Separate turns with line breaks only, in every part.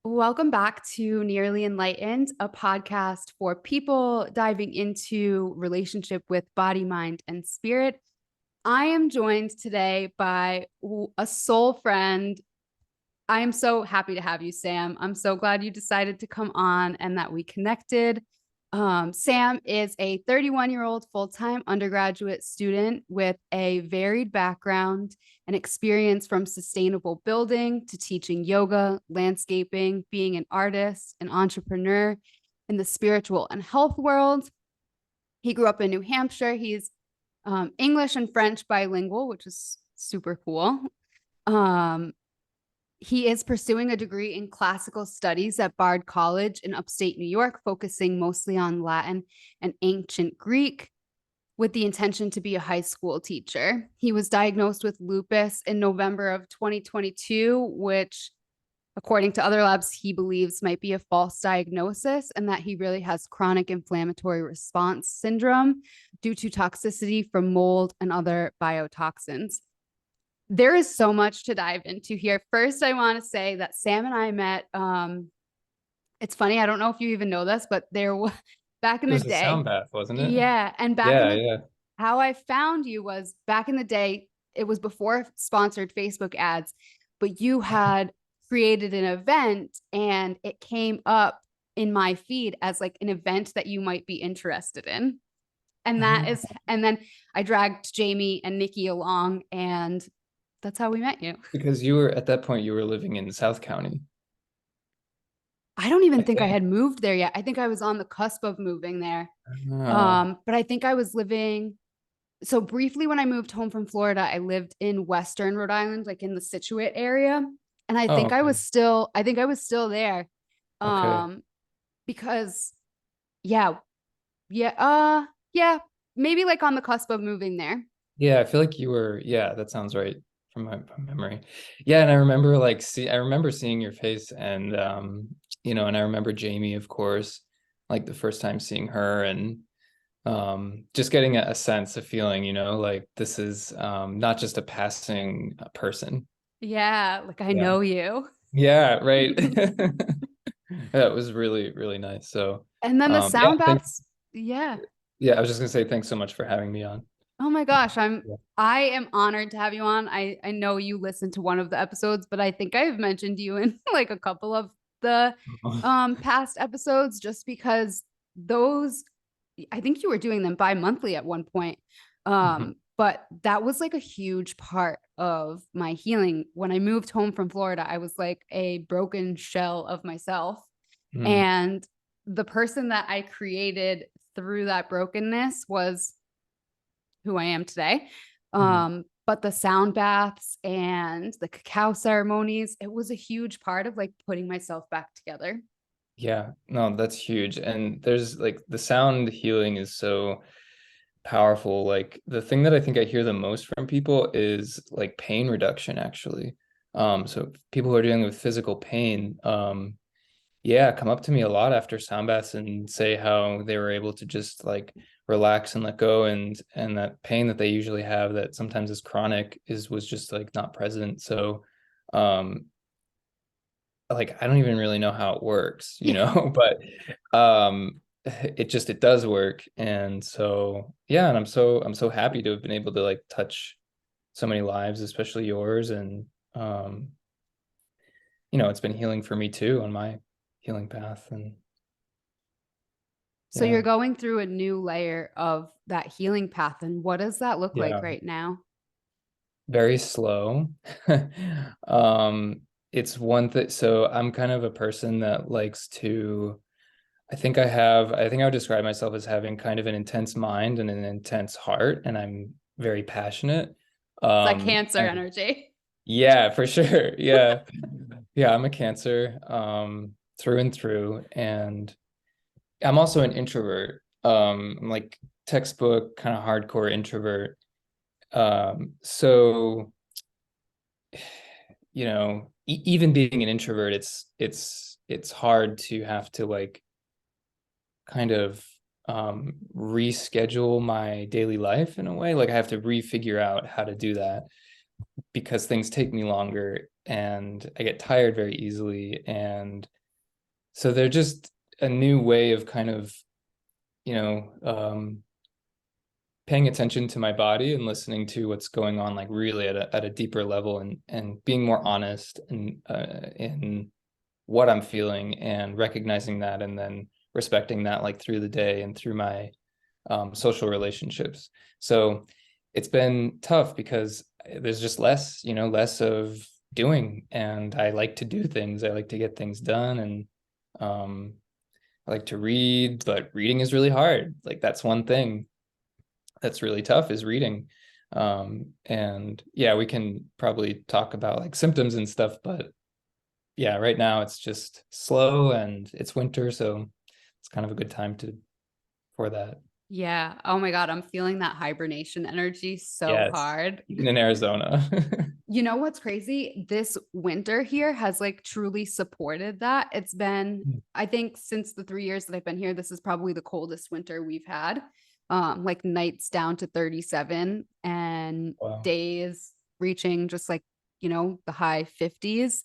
Welcome back to Nearly Enlightened, a podcast for people diving into relationship with body, mind, and spirit. I am joined today by a soul friend. I am so happy to have you, Sam. I'm so glad you decided to come on and that we connected. Sam is a 31-year-old full-time undergraduate student with a varied background and experience from sustainable building to teaching yoga, landscaping, being an artist, an entrepreneur in the spiritual and health world. He grew up in New Hampshire. He's English and French bilingual, which is super cool. Um, he is pursuing a degree in classical studies at Bard College in upstate New York, focusing mostly on Latin and ancient Greek with the intention to be a high school teacher. He was diagnosed with lupus in November of 2022, which, according to other labs, he believes might be a false diagnosis and that he really has chronic inflammatory response syndrome due to toxicity from mold and other biotoxins. There is so much to dive into here. First, I want to say that Sam and I met. It's funny. I don't know if you even know this, but there was back in
It
the
was a sound
day.
bath, wasn't it?
Yeah. And back in
Yeah,
the,
yeah.
how I found you was back in the day, it was before sponsored Facebook ads, but you had created an event and it came up in my feed as like an event that you might be interested in. And that is,
Oh.
and then I dragged Jamie and Nikki along, and that's how we met you.
Because you were at that point you were living in South County,
I don't
I
even think I
think.
had moved there yet. I think I was on the cusp of moving there.
Oh,
But I think I was living so briefly when I moved home from Florida, I lived in Western Rhode Island, like in the Situate area. And
oh, okay.
I think I was still there.
Okay.
Um, because yeah, yeah, yeah, maybe like on the cusp of moving there.
Yeah, I feel like you were, yeah, that sounds right from memory. Yeah, and I remember I remember seeing your face and and I remember Jamie, of course, like the first time seeing her and just getting a sense, a feeling, like this is not just a passing person.
Yeah, like I
Yeah.
know you.
Yeah, right. Yeah, it was really, really nice. So,
And then the
yeah,
sound
thanks.
baths, yeah.
Yeah, I was just gonna say thanks so much for having me on.
Oh my gosh,
Yeah.
I am honored to have you on. I know you listened to one of the episodes, but I think I've mentioned you in like a couple of the past episodes just because those I think you were doing them bi-monthly at one point.
Mhm.
But that was like a huge part of my healing. When I moved home from Florida, I was like a broken shell of myself.
Mm.
And the person that I created through that brokenness was who I am today.
Mhm.
But the sound baths and the cacao ceremonies, it was a huge part of like putting myself back together.
Yeah, no, that's huge. And there's like the sound healing is so powerful. Like the thing that I think I hear the most from people is like pain reduction, actually. So people who are dealing with physical pain, yeah, come up to me a lot after sound baths and say how they were able to just like relax and let go and that pain that they usually have that sometimes is chronic is was just like not present. So um like I don't even really know how it works,
Yeah.
but it does work. And so yeah, and I'm so happy to have been able to like touch so many lives, especially yours. And um, it's been healing for me too on my healing path. And
So you're
yeah.
going through a new layer of that healing path. And what does that look like
Yeah.
right now?
Very slow. Um, it's one thing. So I'm kind of a person that likes to, I think I would describe myself as having kind of an intense mind and an intense heart, and I'm very passionate.
It's like Cancer
And
energy.
yeah, for sure. Yeah. Yeah, I'm a Cancer, through and through. And I'm also an introvert. I'm like textbook kind of hardcore introvert. So even being an introvert, it's hard to have to like kind of reschedule my daily life in a way. Like I have to refigure out how to do that because things take me longer. and I get tired very easily. And so they're just a new way of kind of, you know, paying attention to my body and listening to what's going on, like really at a deeper level, and being more honest and in what I'm feeling and recognizing that, and then respecting that like through the day and through my social relationships. So it's been tough because there's just less, less of doing, and I like to do things. I like to get things done, and I like to read, but reading is really hard. Like that's one thing that's really tough is reading. And yeah, we can probably talk about like symptoms and stuff, but yeah, right now it's just slow and it's winter, so it's kind of a good time to for that.
Yeah. Oh my God. I'm feeling that hibernation energy so
Yes,
hard.
even in Arizona.
You know what's crazy? This winter here has like truly supported that. It's been, I think, since the 3 years that I've been here, this is probably the coldest winter we've had. Like nights down to 37 and
Wow.
days reaching just like, the high 50s,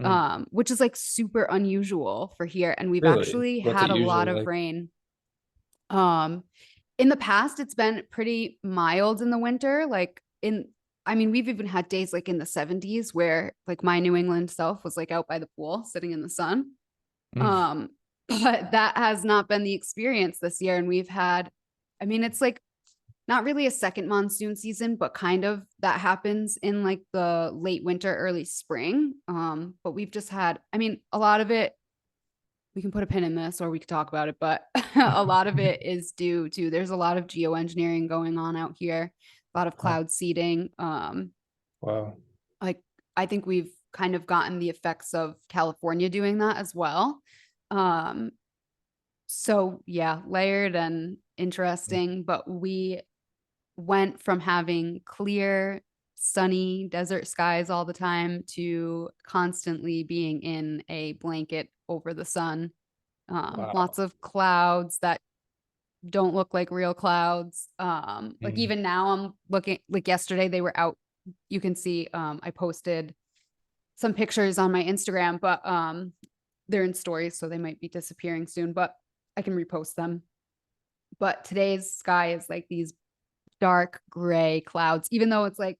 Mm.
which is like super unusual for here. And we've
Really?
actually
What's it
had a lot
usually
of
like?
rain. In the past, it's been pretty mild in the winter. I mean, we've even had days like in the 70s where like my New England self was like out by the pool sitting in the sun.
Mm.
Um, but that has not been the experience this year. And I mean, it's like not really a second monsoon season, but kind of that happens in like the late winter, early spring. But we've just had, I mean, a lot of it, we can put a pin in this or we could talk about it, but a lot of it is due to there's a lot of geoengineering going on out here, a lot of
Oh,
cloud seeding.
wow.
Like I think we've kind of gotten the effects of California doing that as well. Um, so yeah, layered and interesting, but we went from having clear, sunny desert skies all the time to constantly being in a blanket over the sun. Lots
Wow.
of clouds that don't look like real clouds. Like
Mm.
even now I'm looking like yesterday they were out. You can see I posted some pictures on my Instagram, but they're in stories, so they might be disappearing soon, but I can repost them. But today's sky is like these dark gray clouds, even though it's like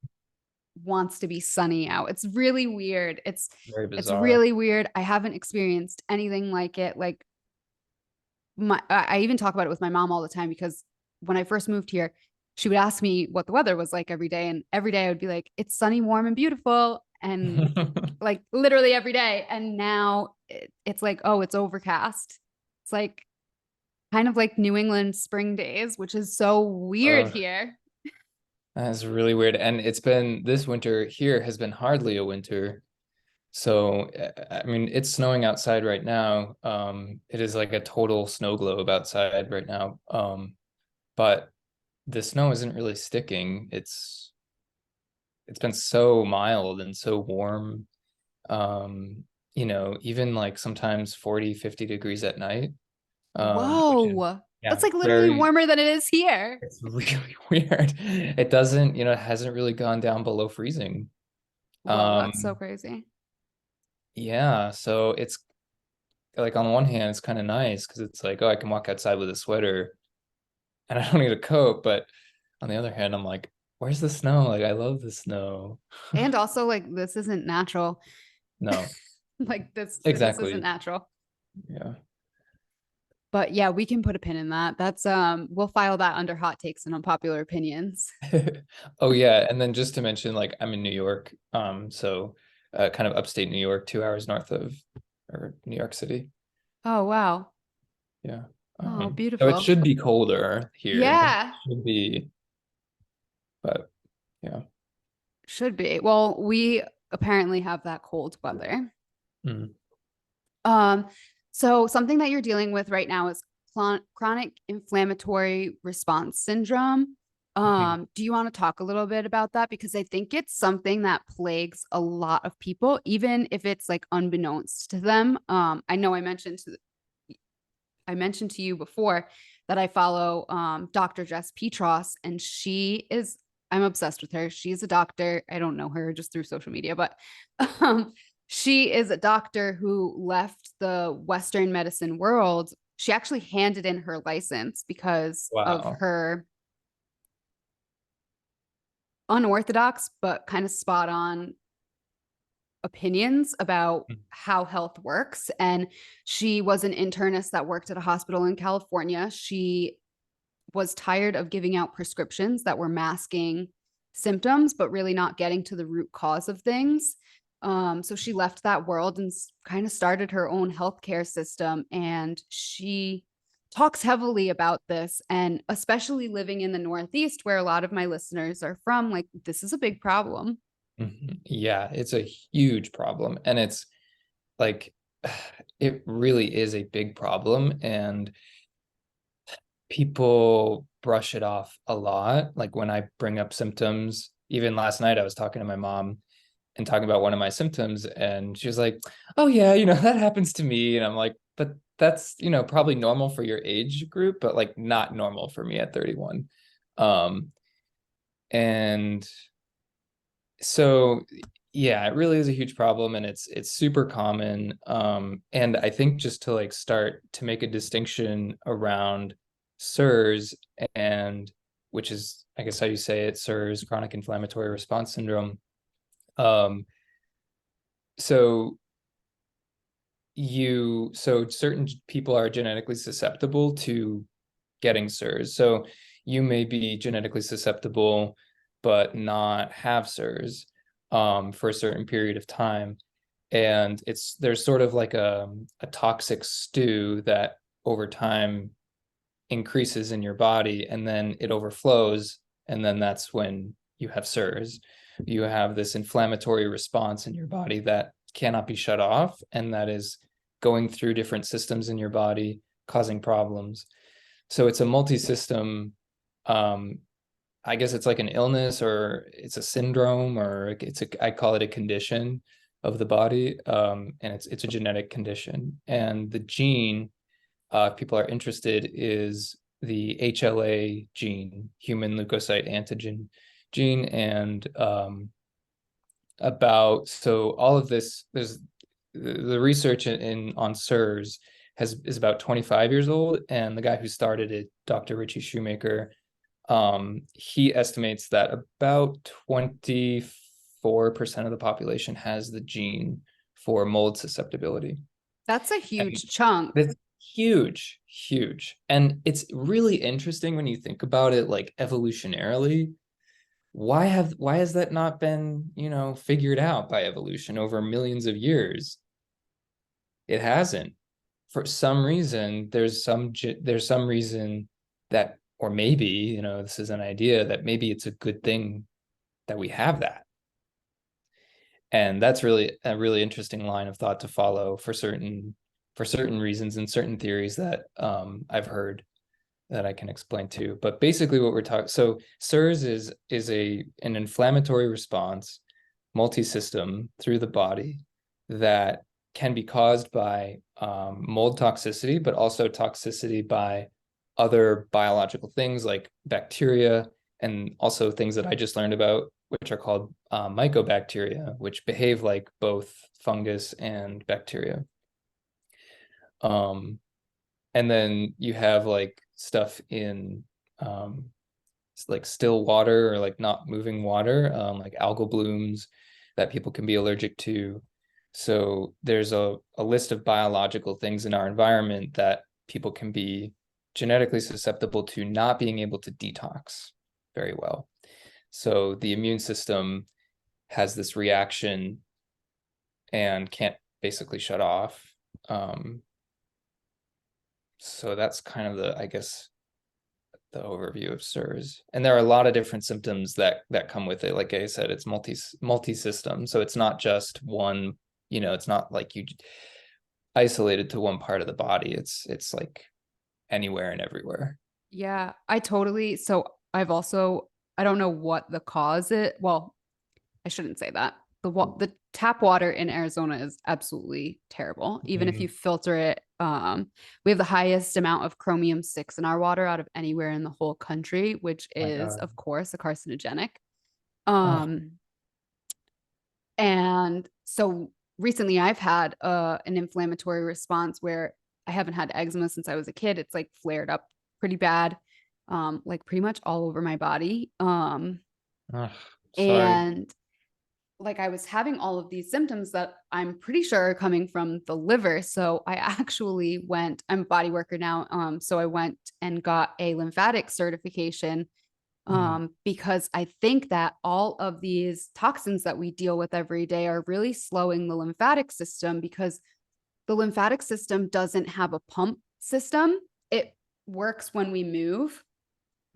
wants to be sunny out. It's really weird.
Very
It's
bizarre.
really weird. I haven't experienced anything like it. Like I even talk about it with my mom all the time because when I first moved here, she would ask me what the weather was like every day. And every day I would be like, it's sunny, warm, and beautiful. And like literally every day. And now it's like, oh, it's overcast. It's like kind of like New England spring days, which is so weird
Oh,
here.
that's really weird. And it's been this winter here has been hardly a winter. So, I mean, it's snowing outside right now. It is like a total snow globe outside right now. But the snow isn't really sticking. It's been so mild and so warm. Even like sometimes 40, 50 degrees at night. Which is
Whoa. That's
yeah,
like literally
very
warmer than it is here.
it's really weird. It doesn't, it hasn't really gone down below freezing.
Whoa, that's so
Um,
crazy.
yeah, so it's like on one hand, it's kind of nice because it's like, oh, I can walk outside with a sweater and I don't need a coat. But on the other hand, I'm like, where's the snow? Like, I love the snow.
And also like this isn't natural.
No,
Like this isn't
exactly.
natural.
Yeah.
But yeah, we can put a pin in that. That's we'll file that under hot takes and unpopular opinions.
Oh yeah, and then just to mention, like I'm in New York, so kind of upstate New York, 2 hours north of or New York City.
Oh wow.
Yeah.
Oh,
So it
beautiful.
should be colder here.
Yeah,
Should be, but yeah.
should be. Well, we apparently have that cold weather.
Mm.
Um, so something that you're dealing with right now is chronic inflammatory response syndrome.
Mhm.
Do you want to talk a little bit about that? Because I think it's something that plagues a lot of people, even if it's like unbeknownst to them. I know I mentioned to you before that I follow Dr. Jess Petros, and she is I'm obsessed with her. She's a doctor. I don't know her just through social media, but um, she is a doctor who left the Western medicine world. She actually handed in her license because of
Wow.
her unorthodox but kind of spot on opinions about how health works. And she was an internist that worked at a hospital in California. She was tired of giving out prescriptions that were masking symptoms, but really not getting to the root cause of things. So she left that world and kind of started her own healthcare system. And she talks heavily about this. And especially living in the Northeast, where a lot of my listeners are from, like, this is a big problem.
Yeah, it's a huge problem. And it's like, it really is a big problem. And people brush it off a lot. Like when I bring up symptoms, even last night, I was talking to my mom and talking about one of my symptoms, and she was like, "Oh yeah, that happens to me." And I'm like, "But that's, probably normal for your age group, but like not normal for me at 31." Um, and so yeah, it really is a huge problem, and it's super common. And I think just to like start to make a distinction around SIRS, and which is, I guess, how you say it, SIRS, chronic inflammatory response syndrome. Um, so so certain people are genetically susceptible to getting SIRS. So you may be genetically susceptible but not have SIRS for a certain period of time. And there's sort of like a toxic stew that over time increases in your body, and then it overflows, and then that's when you have SIRS. You have this inflammatory response in your body that cannot be shut off, and that is going through different systems in your body, causing problems. So it's a multi-system, um, I guess it's like an illness, or it's a syndrome, or I call it a condition of the body. And it's a genetic condition. And the gene, if people are interested, is the HLA gene, human leukocyte antigen gene. And so all of this, there's the research on SIRS is about 25 years old, and the guy who started it, Dr. Richie Shoemaker, he estimates that about 24% of the population has the gene for mold susceptibility.
That's a
And
huge chunk.
that's huge, huge. And it's really interesting when you think about it, like evolutionarily. Why has that not been, figured out by evolution over millions of years? It hasn't. For some reason, there's some reason that, or maybe, this is an idea that maybe it's a good thing that we have that. And that's really a really interesting line of thought to follow for certain reasons and certain theories that I've heard that I can explain too. But basically what we're talking, so SIRS is an inflammatory response, multi-system through the body, that can be caused by mold toxicity, but also toxicity by other biological things like bacteria, and also things that I just learned about, which are called mycobacteria, which behave like both fungus and bacteria. And then you have like stuff in like still water, or like not moving water, like algal blooms that people can be allergic to. So there's a list of biological things in our environment that people can be genetically susceptible to not being able to detox very well. So the immune system has this reaction and can't basically shut off. So that's kind of I guess, the overview of SIRS. And there are a lot of different symptoms that come with it. Like I said, it's multi-system. So it's not just one, it's not like you isolated to one part of the body. It's like anywhere and everywhere.
Yeah, so I don't know what the cause is. Well, I shouldn't say that. The tap water in Arizona is absolutely terrible. Even if you filter it We have the highest amount of chromium 6 in our water out of anywhere in the whole country, which
My
is,
God.
of course, a carcinogenic.
Oh,
Um, and so recently I've had an inflammatory response where I haven't had eczema since I was a kid. It's like flared up pretty bad, like pretty much all over my body.
oh, sorry.
And like I was having all of these symptoms that I'm pretty sure are coming from the liver. So I actually went, I'm a body worker now. So I went and got a lymphatic certification,
Mm,
because I think that all of these toxins that we deal with every day are really slowing the lymphatic system, because the lymphatic system doesn't have a pump system. It works when we move.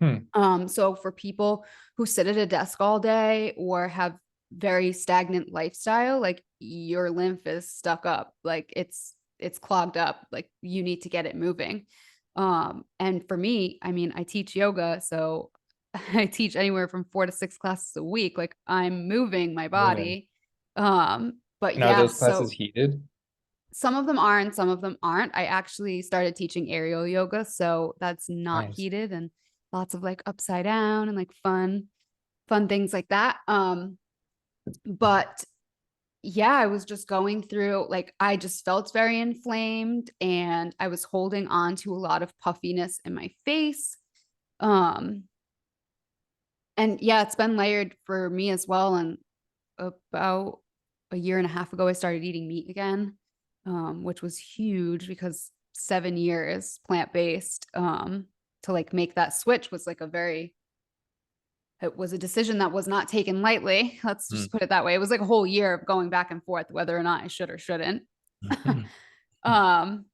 hmm.
So for people who sit at a desk all day or have very stagnant lifestyle, like your lymph is stuck up, like it's clogged up, like you need to get it moving. And for me, I mean, I teach yoga, so I teach anywhere from 4 to 6 classes a week. Like I'm moving my
Moving.
body. But
And are
yeah,
those classes
so
heated?
some of them are and some of them aren't. I actually started teaching aerial yoga, so that's not
Nice.
heated, and lots of like upside down and like fun things like that. But yeah, I was just going through, like I just felt very inflamed and I was holding on to a lot of puffiness in my face. Um and yeah, it's been layered for me as well. And about a year and a half ago, I started eating meat again, which was huge because 7 years plant-based, to like make that switch was like it was a decision that was not taken lightly. Let's just
Mm.
put it that way. It was like a whole year of going back and forth whether or not I should or shouldn't.
Mhm.
um,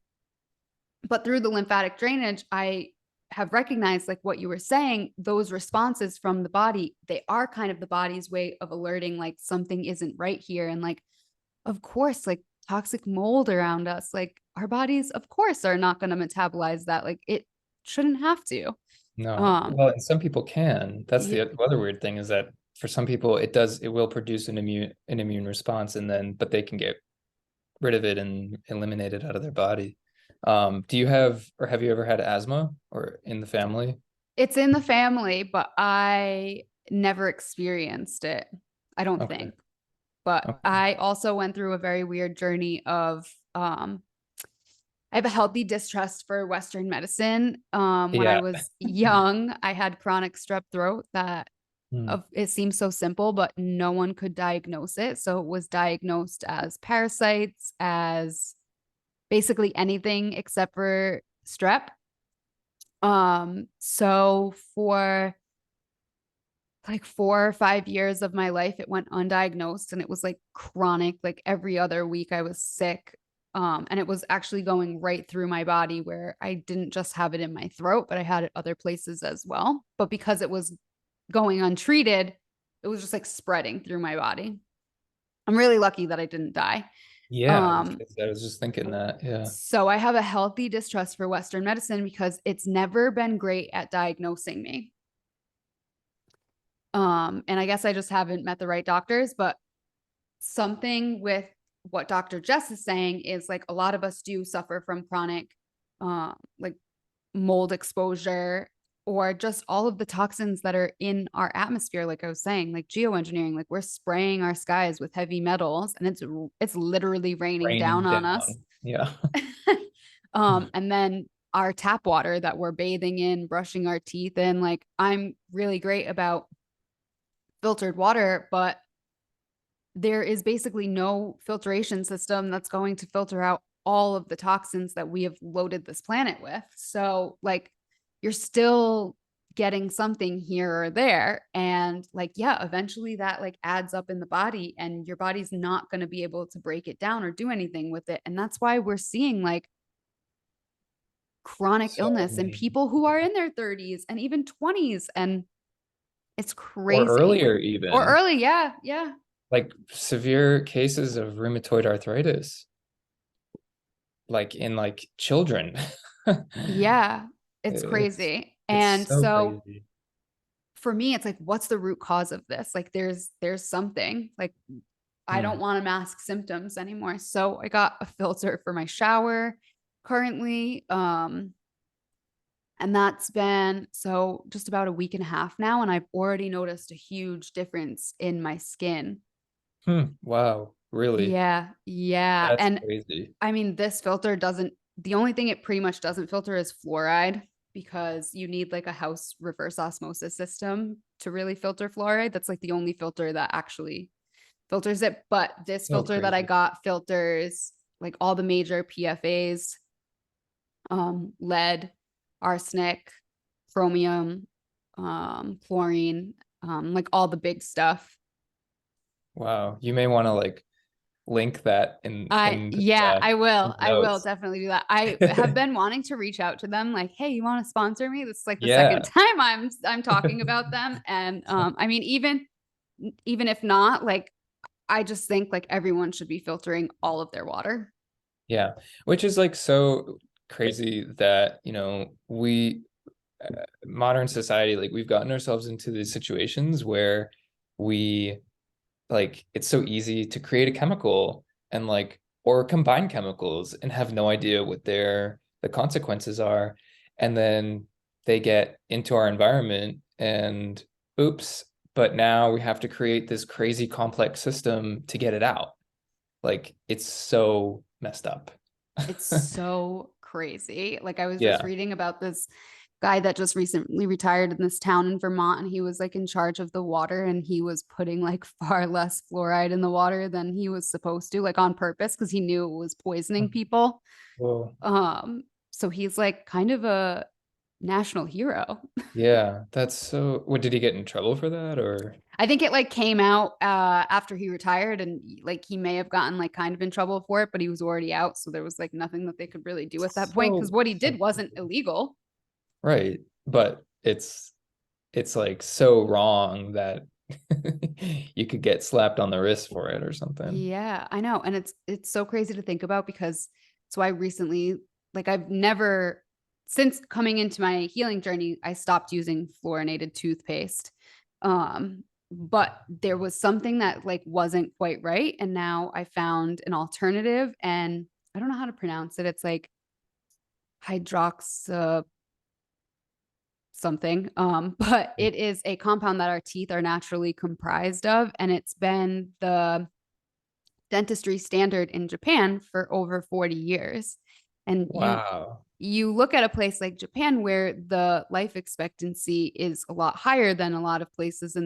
but through the lymphatic drainage, I have recognized, like what you were saying, those responses from the body, they are kind of the body's way of alerting like something isn't right here. And like, of course, like toxic mold around us, like our bodies, of course, are not going to metabolize that. Like it shouldn't have to.
No.
Um,
Well, and some people can. That's
y-
the other weird thing is that for some people it will produce an immune response and then but they can get rid of it and eliminate it out of their body. Do you have or have you ever had asthma or in the family?
it's in the family, but I never experienced it, I don't
Okay.
think. But
Okay.
I also went through a very weird journey of I have a healthy distrust for Western medicine. When I
Yeah.
was young, I had chronic strep throat that
Hmm.
it seems so simple, but no one could diagnose it. So it was diagnosed as parasites, as basically anything except for strep. So for like 4 or 5 years of my life, it went undiagnosed and it was like chronic. Like every other week I was sick. And it was actually going right through my body, where I didn't just have it in my throat, but I had it other places as well. But because it was going untreated, it was just like spreading through my body. I'm really lucky that I didn't die.
Yeah,
Um,
because I was just thinking that. Yeah.
so I have a healthy distrust for Western medicine because it's never been great at diagnosing me. And I guess I just haven't met the right doctors, but something with what Dr. Jess is saying is like a lot of us do suffer from chronic, like mold exposure, or just all of the toxins that are in our atmosphere. Like I was saying, like geoengineering, like we're spraying our skies with heavy metals and it's literally raining down
Raining
on us.
down. Yeah.
And then our tap water that we're bathing in, brushing our teeth in, like I'm really great about filtered water, but there is basically no filtration system that's going to filter out all of the toxins that we have loaded this planet with. So, like, you're still getting something here or there. And, like, yeah, eventually that like adds up in the body, and your body's not going to be able to break it down or do anything with it. And that's why we're seeing like chronic
So
illness in
many.
people who are in their 30s and even 20s. And it's
Or
crazy.
earlier
Or
even,
early. Yeah. Yeah.
like severe cases of rheumatoid arthritis, like in like children.
Yeah, it's
It's
crazy.
it's
And
so
so
crazy.
for me, it's like, what's the root cause of this? Like there's something. Like I don't
Hmm.
want to mask symptoms anymore. So I got a filter for my shower. currently. And that's been so just about a week and a half now. And I've already noticed a huge difference in my skin.
Wow, really?
Yeah. Yeah.
That's
And
crazy.
I mean, this filter doesn't, the only thing it pretty much doesn't filter is fluoride because you need like a house reverse osmosis system to really filter fluoride. That's like the only filter that actually filters it. But this
So
filter that I
crazy.
got filters like all the major PFAs, lead, arsenic, chromium, chlorine, like all the big stuff.
Wow. You may want to like link that in
Yeah,
in the
I will
notes.
definitely do that. I have been wanting to reach out to them like, hey, you want to sponsor me? This is like the second
Yeah.
time I'm talking about them. And I mean, even if not, like I just think like everyone should be filtering all of their water.
Yeah. Which is like so crazy that, we modern society, like we've gotten ourselves into these situations where we like it's so easy to create a chemical and like or combine chemicals and have no idea what the consequences are. And then they get into our environment and oops, but now we have to create this crazy complex system to get it out. Like it's so messed up.
It's so crazy. Like I was just
Yeah.
reading about this guy that just recently retired in this town in Vermont and he was like in charge of the water and he was putting like far less fluoride in the water than he was supposed to like on purpose because he knew it was poisoning people.
Well,
So he's like kind of a national hero.
yeah, that's so. What did he get in trouble for that or?
I think it like came out after he retired and like he may have gotten like kind of in trouble for it, but he was already out. So there was like nothing that they could really do at that point because
So
what he
so
did wasn't illegal.
right, but it's like so wrong that you could get slapped on the wrist for it or something.
Yeah, I know. And it's so crazy to think about because so I recently like I've never since coming into my healing journey, I stopped using fluorinated toothpaste. But there was something that like wasn't quite right and now I found an alternative and I don't know how to pronounce it. It's like hydrox something. But it is a compound that our teeth are naturally comprised of and it's been the dentistry standard in Japan for over 40 years. And
Wow.
you look at a place like Japan where the life expectancy is a lot higher than a lot of places in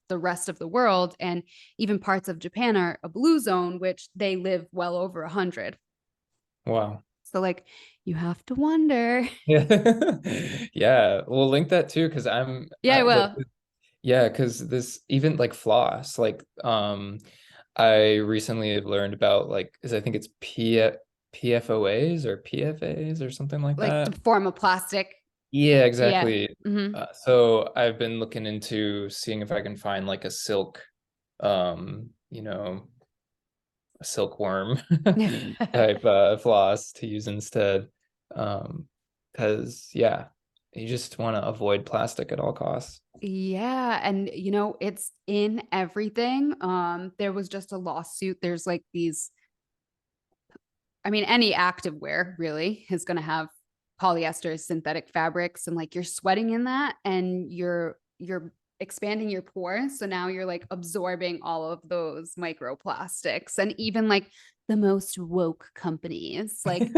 the rest of the world and even parts of Japan are a blue zone which they live well over 100.
Wow.
So like you have to wonder.
Yeah. Yeah. We'll link that too, because
Yeah, I
what,
will.
yeah, because this even like floss, like, I recently have learned about like, is I think it's PFOAs or PFAs or something like
Like the
that.
form of plastic.
Yeah,
Yeah.
exactly.
Mm-hmm.
So I've been looking into seeing if I can find like a silk, you know, a silkworm type floss to use instead. Because yeah, you just want to avoid plastic at all costs.
Yeah, and it's in everything. There was just a lawsuit. There's like these, I mean, any active wear really is going to have polyester synthetic fabrics and like you're sweating in that and you're expanding your pores. So now you're like absorbing all of those microplastics and even like the most woke companies, like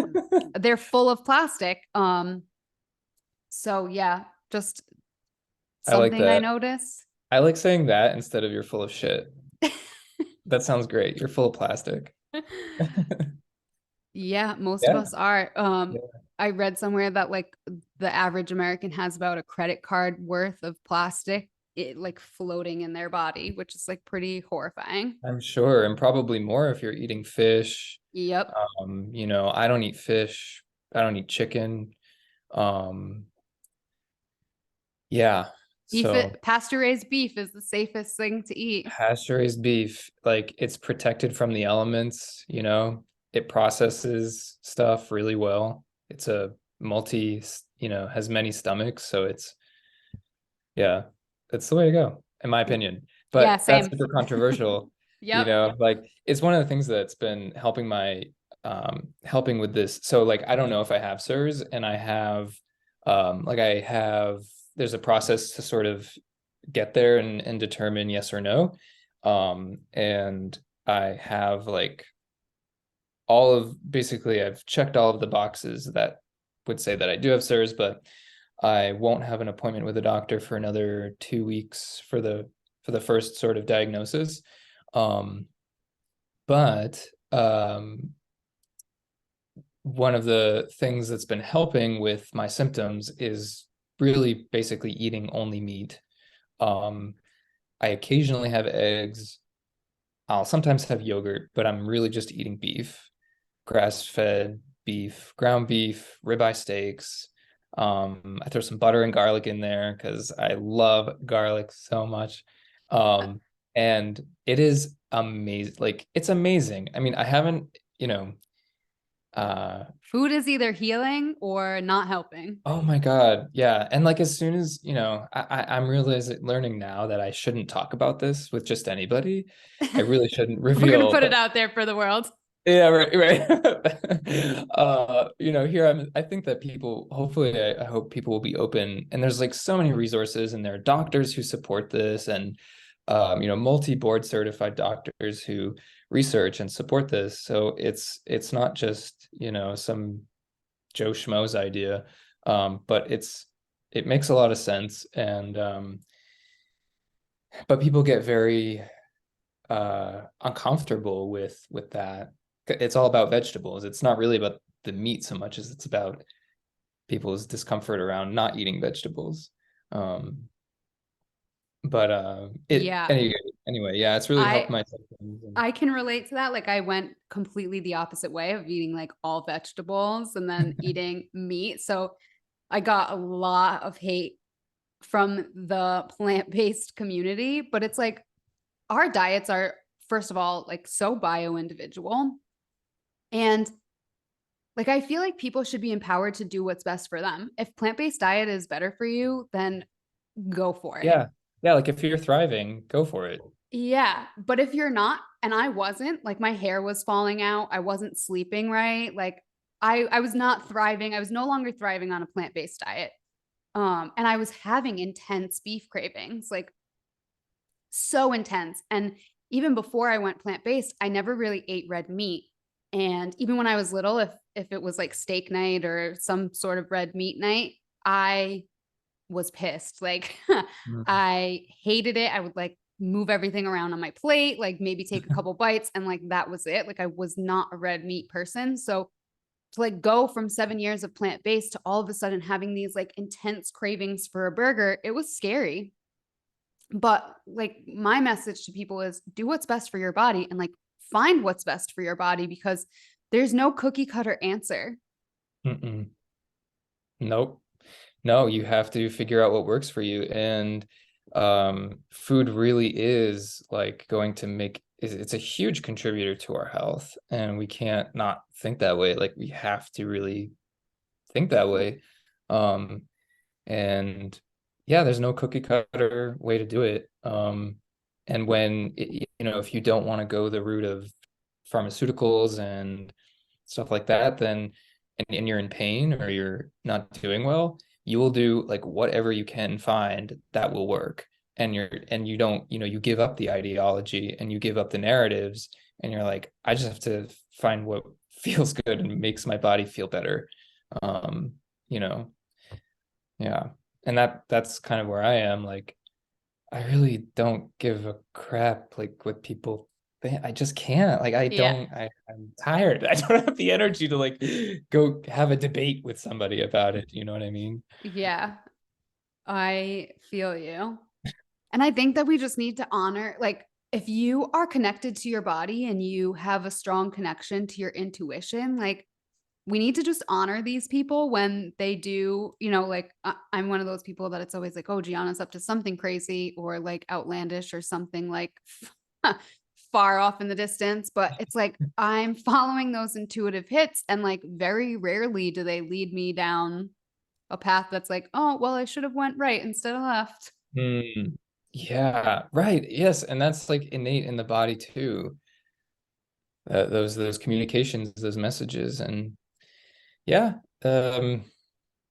they're full of plastic. So yeah, just
I like
something I
that.
notice.
I like saying that instead of you're full of shit. That sounds great. You're full of plastic.
Yeah, most of
Yeah.
us are.
Yeah.
I read somewhere that like the average American has about a credit card worth of plastic like floating in their body, which is like pretty horrifying.
I'm sure, and probably more if you're eating fish.
Yep.
I don't eat fish. I don't eat chicken. Um, yeah. So
Pasture raised beef is the safest thing to eat.
pasture-raised beef, like it's protected from the elements, it processes stuff really well. It's a multi, has many stomachs, so yeah, that's the way to go, in my opinion.
Yeah,
But that's
same.
super controversial,
Yep.
like it's one of the things that's been helping my helping with this. So like I don't know if I have SIRS, and I have there's a process to sort of get there and determine yes or no. And I have like all of basically I've checked all of the boxes that would say that I do have SIRS, but I won't have an appointment with a doctor for another 2 weeks for the first sort of diagnosis. Um, but one of the things that's been helping with my symptoms is really basically eating only meat. I occasionally have eggs. I'll sometimes have yogurt, but I'm really just eating beef, grass-fed beef, ground beef, ribeye steaks. I throw some butter and garlic in there because I love garlic so much.
Uh,
And it is amazing. Like it's amazing. I mean, I haven't, uh,
Food is either healing or not helping.
oh my God. Yeah. And like as soon as, I'm realizing learning now that I shouldn't talk about this with just anybody. I really shouldn't
We're gonna
reveal
put it
that.
out there for the world.
Yeah, right, right. Here I think that people, hopefully, I hope people will be open. And there's like so many resources, and there are doctors who support this, and multi-board certified doctors who research and support this. So it's not just, some Joe Schmo's idea, but it makes a lot of sense. And but people get very uncomfortable with that. It's all about vegetables. It's not really about the meat so much as it's about people's discomfort around not eating vegetables. Um, but it
Yeah.
anyway, yeah, it's really helped
I
my symptoms. And
I can relate to that. Like I went completely the opposite way of eating like all vegetables and then eating meat. So I got a lot of hate from the plant-based community, but it's like our diets are first of all like so bio individual, and like I feel like people should be empowered to do what's best for them. If plant-based diet is better for you, then go for it.
yeah, yeah, like if you're thriving, go for it.
Yeah, but if you're not, and I wasn't, like my hair was falling out, I wasn't sleeping right, like I was not thriving. I was no longer thriving on a plant-based diet. And I was having intense beef cravings, like so intense. And even before I went plant-based, I never really ate red meat. And even when I was little, if it was like steak night or some sort of red meat night, I was pissed. Like
Mm.
I hated it. I would like move everything around on my plate, like maybe take a couple bites, and like that was it. Like I was not a red meat person. So to like go from 7 years of plant-based to all of a sudden having these like intense cravings for a burger, it was scary. But like my message to people is do what's best for your body and like find what's best for your body, because there's no cookie cutter answer.
Mm-mm. Nope. No, you have to figure out what works for you. And food really is like going to make it's a huge contributor to our health. And we can't not think that way. Like we have to really think that way. Um, and yeah, there's no cookie cutter way to do it. And if you don't want to go the route of pharmaceuticals and stuff like that, then and you're in pain or you're not doing well, you will do like whatever you can find that will work. And you don't, you give up the ideology and you give up the narratives, and you're like, I just have to find what feels good and makes my body feel better. Um, you know, yeah. And that's kind of where I am. Like, I really don't give a crap like what people think. I just can't. Like
Yeah.
I'm tired. I don't have the energy to like go have a debate with somebody about it. You know what I mean?
Yeah. I feel you. And I think that we just need to honor, like, if you are connected to your body and you have a strong connection to your intuition, like, we need to just honor these people when they do, like, I'm one of those people that it's always like, oh, Giana's up to something crazy or like outlandish or something like far off in the distance. But it's like, I'm following those intuitive hits. And like, very rarely do they lead me down a path that's like, oh, well, I should have went right instead of left.
Hmm. Yeah, right. Yes, and that's like innate in the body too. those communications, those messages. And yeah, um,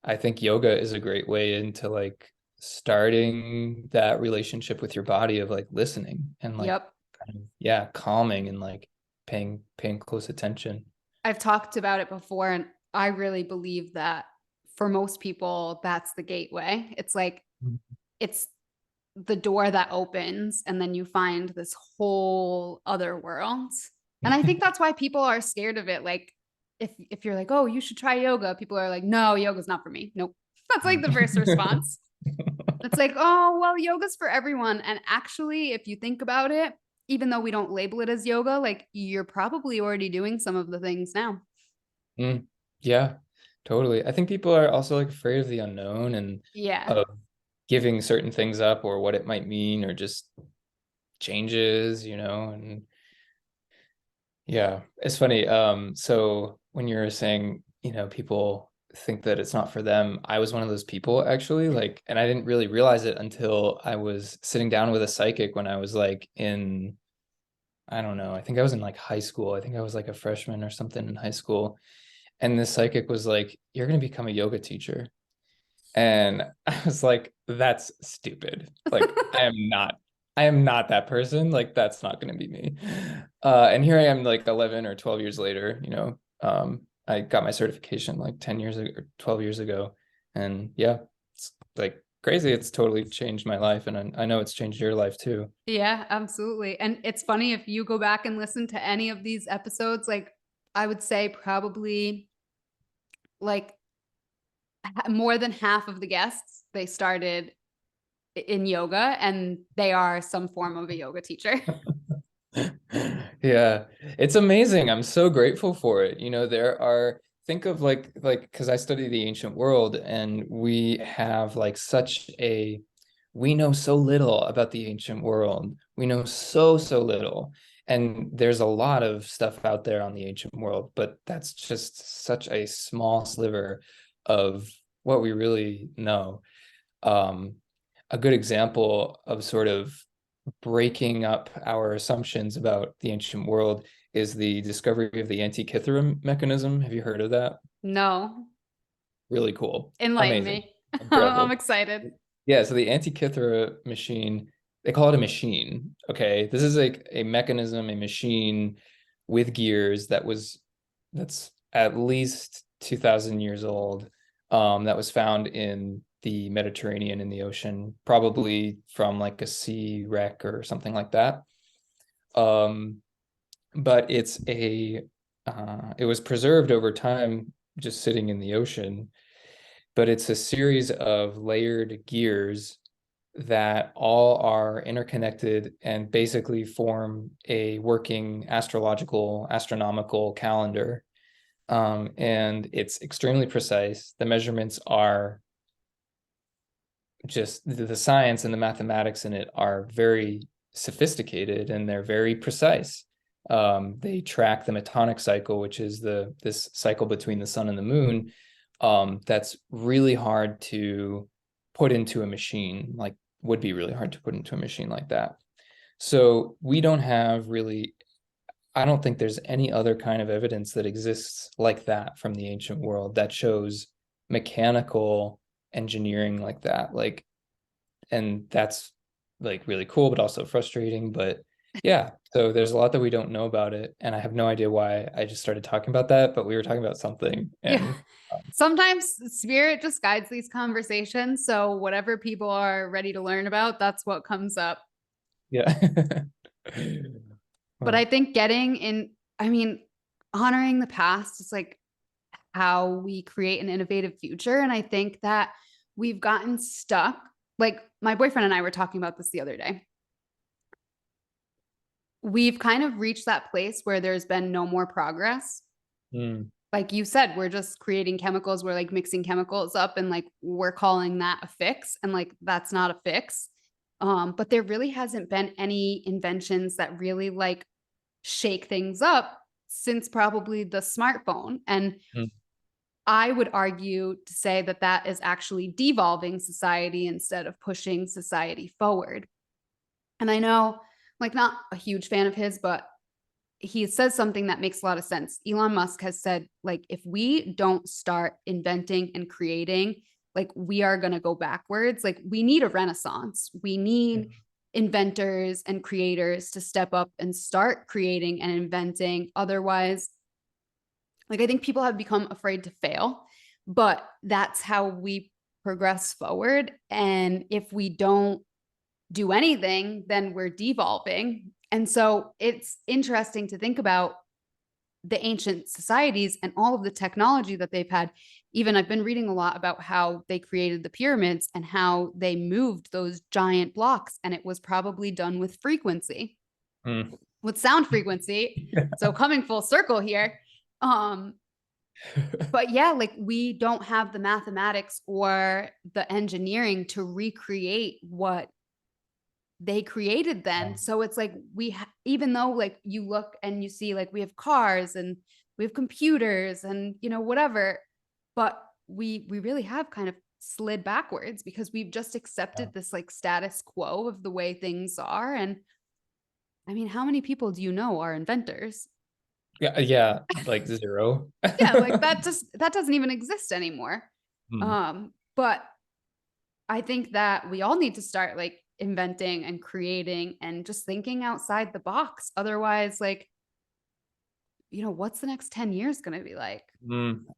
I think yoga is a great way into like starting that relationship with your body of like listening and like
Yep.
kind of, yeah, calming and like paying close attention.
I've talked about it before, and I really believe that for most people, that's the gateway. It's like, it's the door that opens, and then you find this whole other world. And I think that's why people are scared of it. Like, if you're like, oh, you should try yoga, people are like, no, yoga's not for me. Nope. That's like the first response. It's like, oh, well, yoga's for everyone. And actually, if you think about it, even though we don't label it as yoga, like you're probably already doing some of the things now.
Mm, yeah, totally. I think people are also like afraid of the unknown and
Yeah.
of giving certain things up or what it might mean or just changes, and yeah, it's funny. So when you're saying, people think that it's not for them, I was one of those people actually, like, and I didn't really realize it until I was sitting down with a psychic when I was like in, I don't know, I think I was in like high school. I think I was like a freshman or something in high school. And this psychic was like, "You're going to become a yoga teacher." And I was like, that's stupid. Like, I am not that person. Like, that's not going to be me. And here I am, like 11 or 12 years later, I got my certification like 10 years ago, or 12 years ago. And yeah, it's like crazy. It's totally changed my life. And I know it's changed your life too.
Yeah, absolutely. And it's funny if you go back and listen to any of these episodes, like I would say probably like more than half of the guests, they started in yoga and they are some form of a yoga teacher.
Yeah, it's amazing. I'm so grateful for it. Think of like because I study the ancient world and we know so little about the ancient world. We know so little. And there's a lot of stuff out there on the ancient world, but that's just such a small sliver of what we really know. Um, a good example of sort of breaking up our assumptions about the ancient world is the discovery of the Antikythera mechanism. Have you heard of that?
No,
Really cool.
enlighten
Amazing.
me. I'm
Incredible.
excited.
Yeah, so the Antikythera machine, they call it a machine. Okay. This is like a mechanism, a machine with gears that's at least 2,000 years old. That was found in the Mediterranean in the ocean, probably from like a sea wreck or something like that. Um, but it was preserved over time, just sitting in the ocean. But it's a series of layered gears that all are interconnected and basically form a working astronomical calendar. And it's extremely precise. The measurements are just the science and the mathematics in it are very sophisticated and they're very precise. They track the metonic cycle, which is this cycle between the sun and the moon. That's really hard to put into a machine, like would be really hard to put into a machine like that. So we don't have really, I don't think there's any other kind of evidence that exists like that from the ancient world that shows mechanical engineering like that. Like, and that's like really cool, but also frustrating. But yeah, so there's a lot that we don't know about it. And I have no idea why I just started talking about that, but we were talking about something.
Yeah.
And
Sometimes spirit just guides these conversations. So whatever people are ready to learn about, that's what comes up.
yeah.
But
Well,
I think getting in, I mean, honoring the past is like how we create an innovative future. And I think that we've gotten stuck. Like my boyfriend and I were talking about this the other day. We've kind of reached that place where there's been no more progress.
mm,
Like you said, we're just creating chemicals. We're like mixing chemicals up and like we're calling that a fix. And like that's not a fix. But there really hasn't been any inventions that really like shake things up since probably the smartphone. And
mm,
I would argue to say that that is actually devolving society instead of pushing society forward. And I know, like, not a huge fan of his, but he says something that makes a lot of sense. Elon Musk has said, like, if we don't start inventing and creating, like, we are going to go backwards. Like, we need a renaissance. We need inventors and creators to step up and start creating and inventing. Otherwise, like, I think people have become afraid to fail, but that's how we progress forward. And if we don't do anything, then we're devolving. And so it's interesting to think about the ancient societies and all of the technology that they've had. Even I've been reading a lot about how they created the pyramids and how they moved those giant blocks. And it was probably done with frequency,
Mm.
with sound frequency. So coming full circle here. But yeah, like, we don't have the mathematics or the engineering to recreate what they created then. So it's like, even though, like, you look and you see, like, we have cars and we have computers and, you know, whatever, but we really have kind of slid backwards because we've just accepted this, like, status quo of the way things are. And I mean, how many people do you know are inventors?
Yeah, yeah, like zero.
Yeah, like, that doesn't even exist anymore.
Mm.
But I think that we all need to start, like, inventing and creating and just thinking outside the box. Otherwise, like, you know, what's the next 10 years going to be like?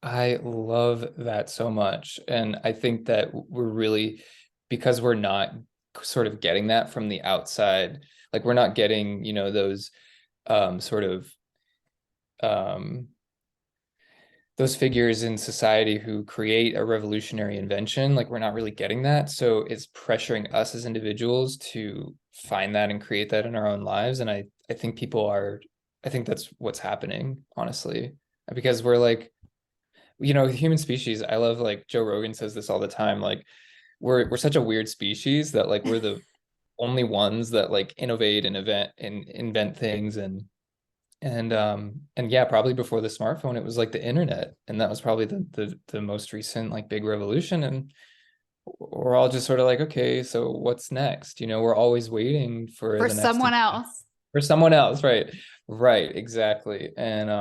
I love that so much. And I think that we're really, because we're not sort of getting that from the outside, like we're not getting, you know, those sort of um those figures in society who create a revolutionary invention, like we're not really getting that. So it's pressuring us as individuals to find that and create that in our own lives. And I think people are, I think that's what's happening, honestly, because we're like, you know, human species, I love, like Joe Rogan says this all the time, like we're such a weird species that like we're the only ones that like innovate and invent things and yeah, probably before the smartphone, it was like the internet, and that was probably the most recent like big revolution. And we're all just sort of like, okay, so what's next? You know, we're always waiting for
For
the next
someone else.
for someone else, right? Right, exactly. And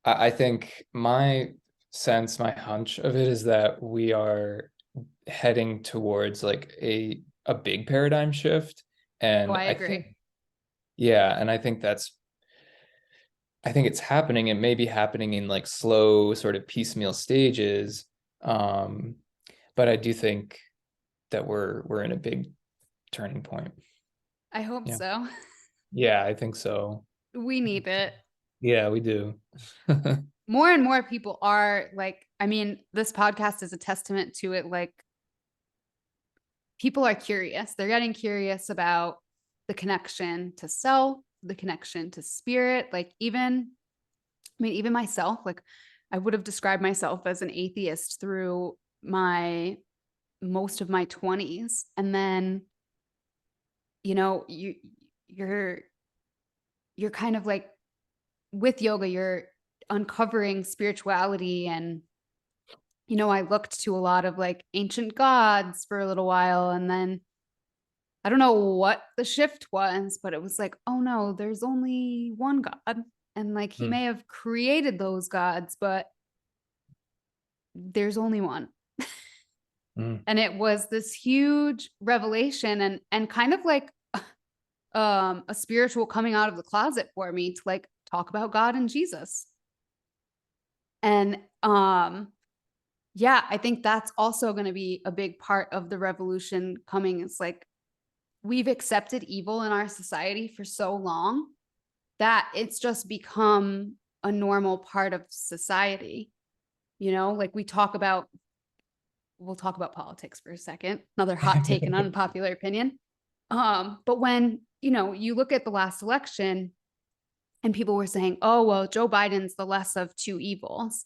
I think my sense, my hunch of it is that we are heading towards like a big paradigm shift.
Oh,
And
I
I think,
agree.
yeah, and I think it's happening. It may be happening in like slow, sort of piecemeal stages. Um, but I do think that we're in a big turning point.
I hope
Yeah.
so.
Yeah, I think so.
We need it.
Yeah, we do.
More and more people are like, I mean, this podcast is a testament to it. Like, people are curious. They're getting curious about the connection to self, the connection to spirit. Like, even, I mean, even myself, like, I would have described myself as an atheist through my most of my 20s. And then, you know, you're you're kind of like, with yoga, you're uncovering spirituality. And, you know, I looked to a lot of, like, ancient gods for a little while, and then I don't know what the shift was, but it was like, oh no, there's only one God. And, like, he
Mm,
may have created those gods, but there's only one.
mm,
And it was this huge revelation, and kind of like a spiritual coming out of the closet for me to, like, talk about God and Jesus. And yeah, I think that's also going to be a big part of the revolution coming. It's like, we've accepted evil in our society for so long that it's just become a normal part of society. You know, like, we'll talk about politics for a second, another hot take and unpopular opinion. But when, you know, you look at the last election and people were saying, oh, well, Joe Biden's the less of two evils.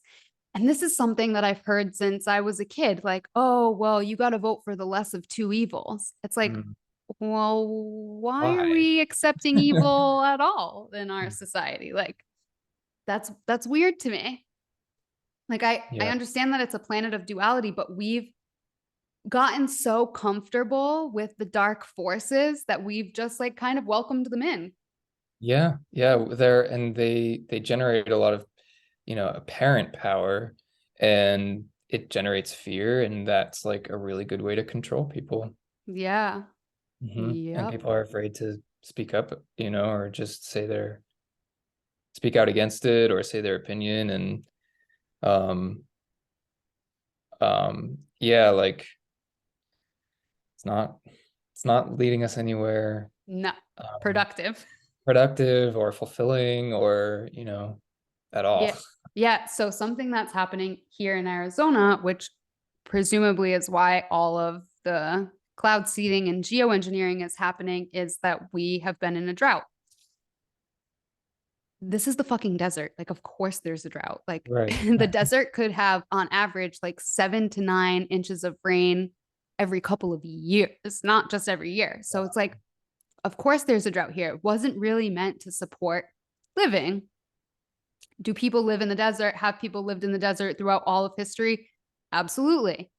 And this is something that I've heard since I was a kid, like, oh, well, you got to vote for the less of two evils. It's like,
mm.
well, why are
Why?
we accepting evil at all in our society? Like, that's weird to me. Like, I
Yeah.
understand that it's a planet of duality, but we've gotten so comfortable with the dark forces that we've just, like, kind of welcomed them in.
Yeah, yeah, they generate a lot of, apparent power, and it generates fear, and that's like a really good way to control people.
Yeah.
And
Yep.
people are afraid to speak up, or just speak out against it or say their opinion. And um yeah, like it's not it's not leading us anywhere
No.
um
Productive.
productive or fulfilling, or at all.
Yeah. Yeah. So something that's happening here in Arizona, which presumably is why all of the cloud seeding and geoengineering is happening, is that we have been in a drought. This is the fucking desert. Like, of course there's a drought. Like
Right.
the desert could have on average like 7 to 9 inches of rain every couple of years, not just every year. So it's like, of course there's a drought here. It wasn't really meant to support living. Do people live in the desert? Have people lived in the desert throughout all of history? Absolutely.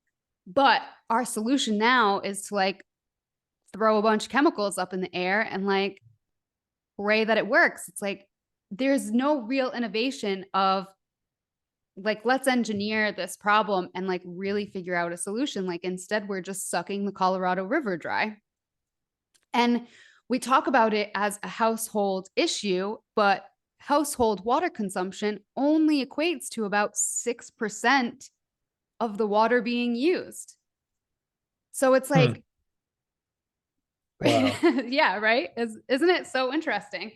But our solution now is to like throw a bunch of chemicals up in the air and like pray that it works. It's like there's no real innovation of like, let's engineer this problem and like really figure out a solution. Like, instead, we're just sucking the Colorado River dry. And we talk about it as a household issue, but household water consumption only equates to about 6% of the water being used. So it's
Hmm.
like,
Wow.
yeah, right? Isn't it so interesting?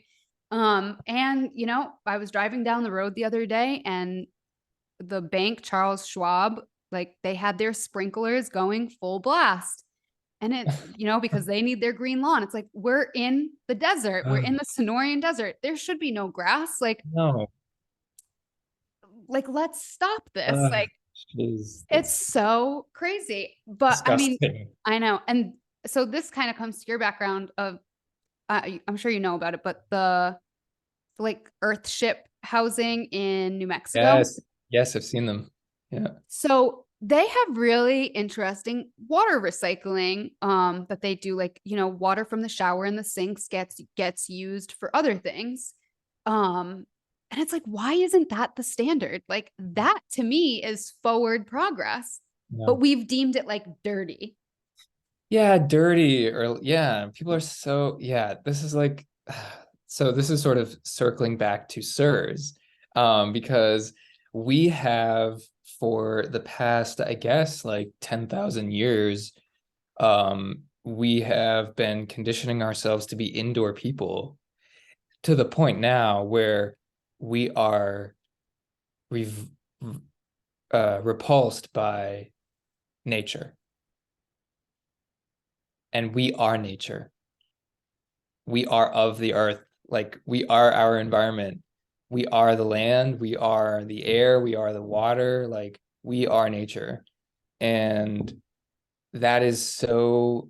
And I was driving down the road the other day and the bank, Charles Schwab, like they had their sprinklers going full blast. And because they need their green lawn. It's like, we're in the desert. We're in
Ugh,
the Sonorian desert. There should be no grass.
no.
Let's stop this.
Ugh,
Like,
jeez,
it's
that's
so crazy. But I mean,
disgusting.
I know. And so this kind of comes to your background of, I'm sure you know about it, but the like Earthship housing in New Mexico.
Yes, yes, I've seen them. Yeah.
So they have really interesting water recycling that they do, like, water from the shower and the sinks gets used for other things. And it's like, why isn't that the standard? Like, that to me is forward progress,
Yeah.
but we've deemed it like dirty.
Yeah, dirty, or yeah, people are so, yeah, this is like, so this is sort of circling back to SIRS, because we have for the past, I guess, like 10,000 years, we have been conditioning ourselves to be indoor people to the point now where we are rev repulsed by nature, and we are nature. We are of the earth. Like, we are our environment. We are the land, we are the air, we are the water. Like, we are nature. And that is so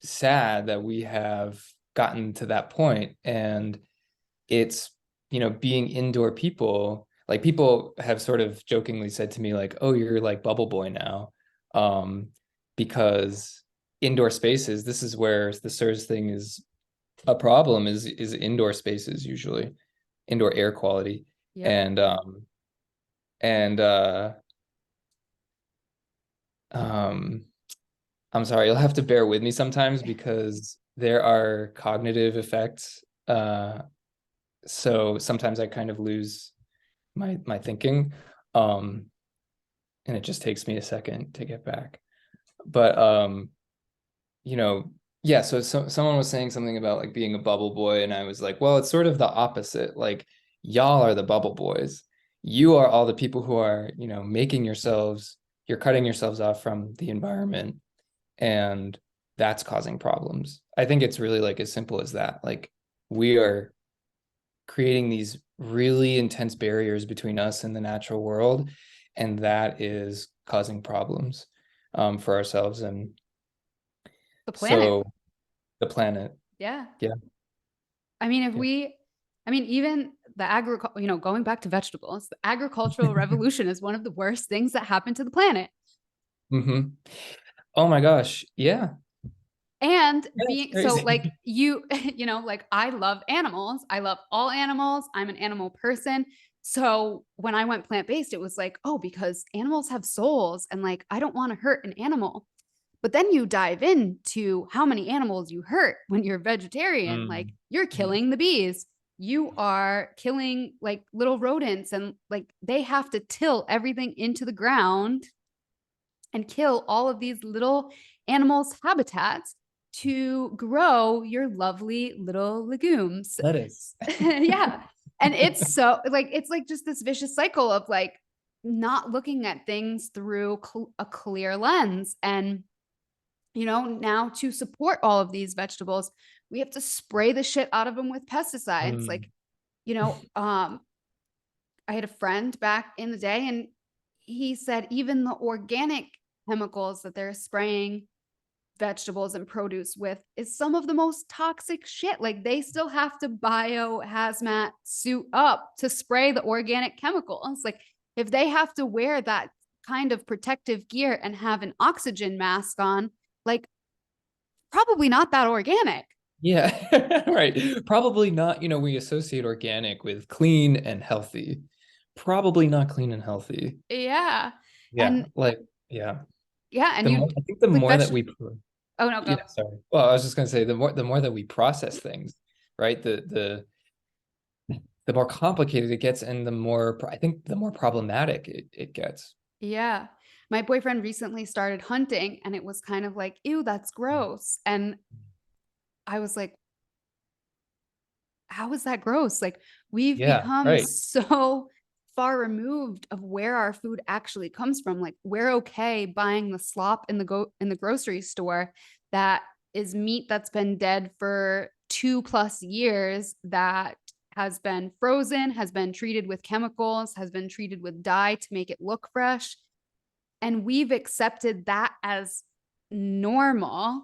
sad that we have gotten to that point. And it's, being indoor people, like, people have sort of jokingly said to me, like, oh, you're like bubble boy now. Because indoor spaces, this is where the SIRS thing is a problem, is indoor spaces, usually indoor air quality.
Yep.
And um I'm sorry, you'll have to bear with me sometimes because there are cognitive effects. So sometimes I kind of lose my thinking. Um and it just takes me a second to get back. But you know, yeah, so someone was saying something about like being a bubble boy, and I was like, well, it's sort of the opposite. Like, y'all are the bubble boys. You are all the people who are, you're cutting yourselves off from the environment, and that's causing problems. I think it's really like as simple as that. Like, we are creating these really intense barriers between us and the natural world, and that is causing problems for ourselves and
The planet.
so the planet.
Yeah.
Yeah.
I mean, if
Yeah.
we, I mean, even the going back to vegetables, the agricultural revolution is one of the worst things that happened to the planet.
Hmm. Oh my gosh. Yeah.
And
Yeah, that's
being so
crazy.
like you, like I love animals. I love all animals. I'm an animal person. So when I went plant-based, it was like, oh, because animals have souls and like I don't want to hurt an animal. But then you dive into how many animals you hurt when you're vegetarian. Like
Mm,
you're
mm.
killing the bees. You are killing like little rodents and like they have to till everything into the ground and kill all of these little animals' habitats to grow your lovely little legumes.
Lettuce.
Yeah. And it's so like, it's like just this vicious cycle of like not looking at things through a clear lens. And, now to support all of these vegetables, we have to spray the shit out of them with pesticides.
Mm.
Like, you know, um, I had a friend back in the day and he said even the organic chemicals that they're spraying vegetables and produce with is some of the most toxic shit. Like they still have to bio hazmat suit up to spray the organic chemicals. Like if they have to wear that kind of protective gear and have an oxygen mask on, like probably not that organic.
Yeah, right. Probably not, we associate organic with clean and healthy. Probably not clean and healthy.
Yeah.
Yeah,
And
like, yeah.
yeah, and
The more
you
I think the
with
more that
vegetable.
we
Oh no, go.
yeah, sorry. Well, I was just gonna say the more that we process things, right? The more complicated it gets and I think the more problematic it gets.
Yeah. My boyfriend recently started hunting and it was kind of like, ew, that's gross. And I was like, how is that gross? Like we've
Yeah,
become
right.
so far removed of where our food actually comes from. Like we're okay buying the slop in the grocery store that is meat that's been dead for 2+ years, that has been frozen, has been treated with chemicals, has been treated with dye to make it look fresh. And we've accepted that as normal,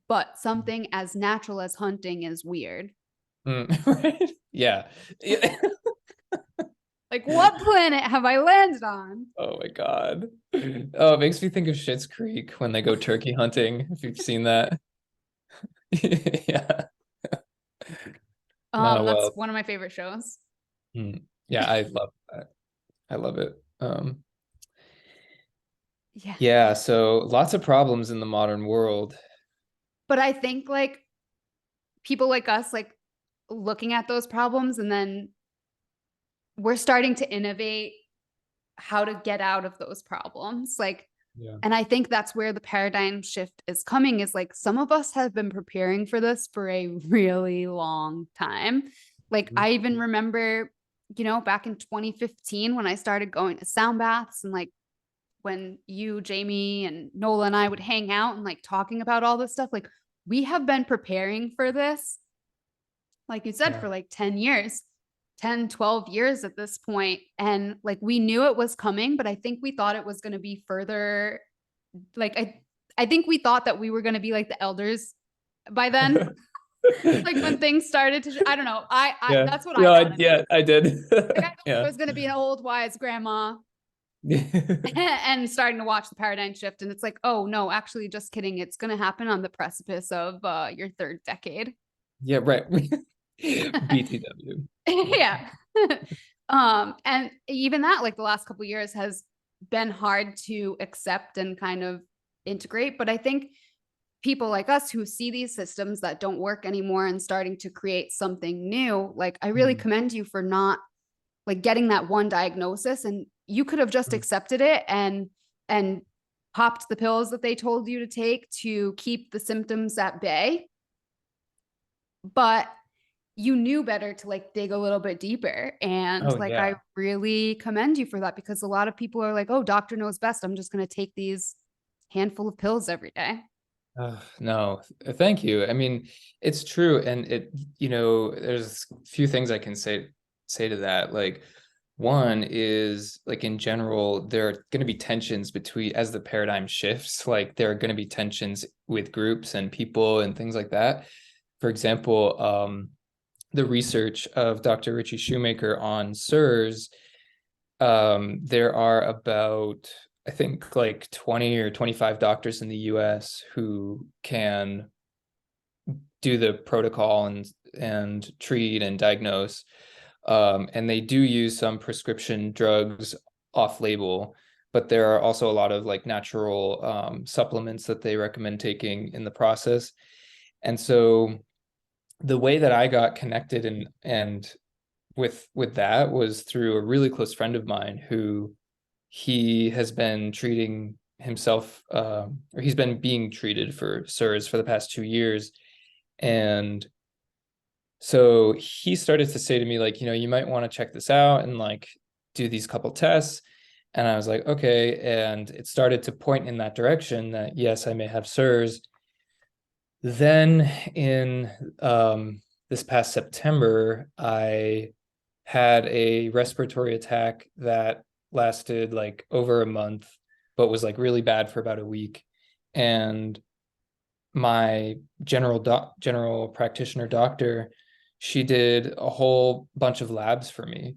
but something as natural as hunting is weird.
Right. Yeah. Yeah.
Like, what planet have I landed on?
Oh my God. Oh, it makes me think of Schitt's Creek when they go turkey hunting, if you've seen that. Yeah. Oh
That's
well.
one of my favorite shows.
Yeah, I love that. I love it.
Yeah.
Yeah, so lots of problems in the modern world.
But I think like people like us, like looking at those problems and then we're starting to innovate how to get out of those problems. Like,
Yeah.
and I think that's where the paradigm shift is coming, is like some of us have been preparing for this for a really long time. Like I even remember, back in 2015 when I started going to sound baths and like when you, Jamie, and Nola and I would hang out and like talking about all this stuff, like we have been preparing for this, like you said,
Yeah.
for like 10 years, 10, 12 years at this point. And like we knew it was coming, but I think we thought it was going to be further. Like I think we thought that we were going to be like the elders by then. Like when things started to, I don't know. I
Yeah.
that's what I
No,
thought.
yeah, I did.
Like I thought
Yeah.
I was going to be an old wise grandma and starting to watch the paradigm shift. And it's like, oh no, actually, just kidding. It's going to happen on the precipice of your third decade.
Yeah, right. BTW.
Yeah. And even that, like the last couple of years has been hard to accept and kind of integrate. But I think people like us who see these systems that don't work anymore and starting to create something new, like I really
Mm.
commend you for not like getting that one diagnosis, and you could have just accepted it and popped the pills that they told you to take to keep the symptoms at bay. But you knew better to like dig a little bit deeper. And
Oh
like, I
yeah.
really commend you for that, because a lot of people are like, oh, doctor knows best. I'm just going to take these handful of pills every day.
No, thank you. I mean, it's true, and there's a few things I can say to that. Like, one is like in general, there are going to be tensions between as the paradigm shifts. Like, there are going to be tensions with groups and people and things like that. For example, the research of Dr. Richie Shoemaker on SIRS, there are about, I think, like 20 or 25 doctors in the US who can do the protocol and treat and diagnose. And they do use some prescription drugs off label, but there are also a lot of like natural supplements that they recommend taking in the process. And so the way that I got connected and with that was through a really close friend of mine who he has been treating himself, or he's been being treated for SIRS for the past 2 years. And so he started to say to me, like, you might want to check this out and like do these couple tests. And I was like, okay. And it started to point in that direction that yes, I may have SIRS. Then in this past September, I had a respiratory attack that lasted like over a month, but was like really bad for about a week. And my general practitioner doctor, she did a whole bunch of labs for me,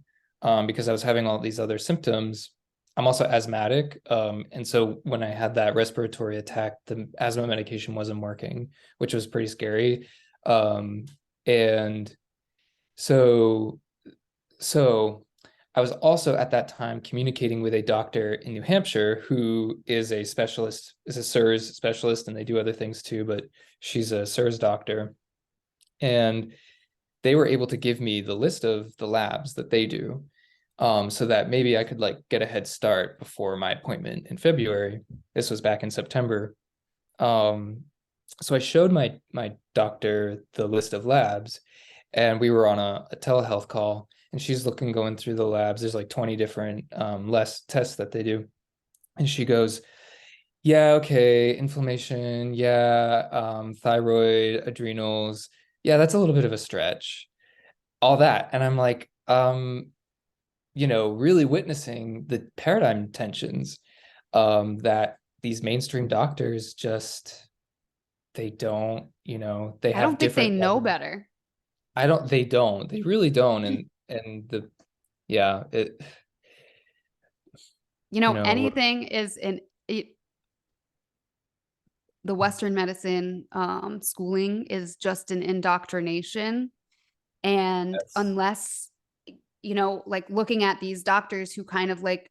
because I was having all these other symptoms. I'm also asthmatic, and so when I had that respiratory attack, the asthma medication wasn't working, which was pretty scary. And so so I was also at that time communicating with a doctor in New Hampshire who is a specialist, is a SIRS specialist, and they do other things too, but she's a SIRS doctor. And they were able to give me the list of the labs that they do, so that maybe I could like get a head start before my appointment in February. This was back in September. So I showed my doctor the list of labs, and we were on a telehealth call, and she's going through the labs. There's like 20 different less tests that they do. And she goes, yeah, okay, inflammation, yeah, thyroid, adrenals. Yeah, that's a little bit of a stretch. All that. And I'm like, really witnessing the paradigm tensions, that these mainstream doctors just, they don't, they
I
have
don't think they
different
know
levels.
better.
They really don't. And yeah, we're,
Anything is the Western medicine schooling is just an indoctrination. And
yes.
unless, like looking at these doctors who kind of like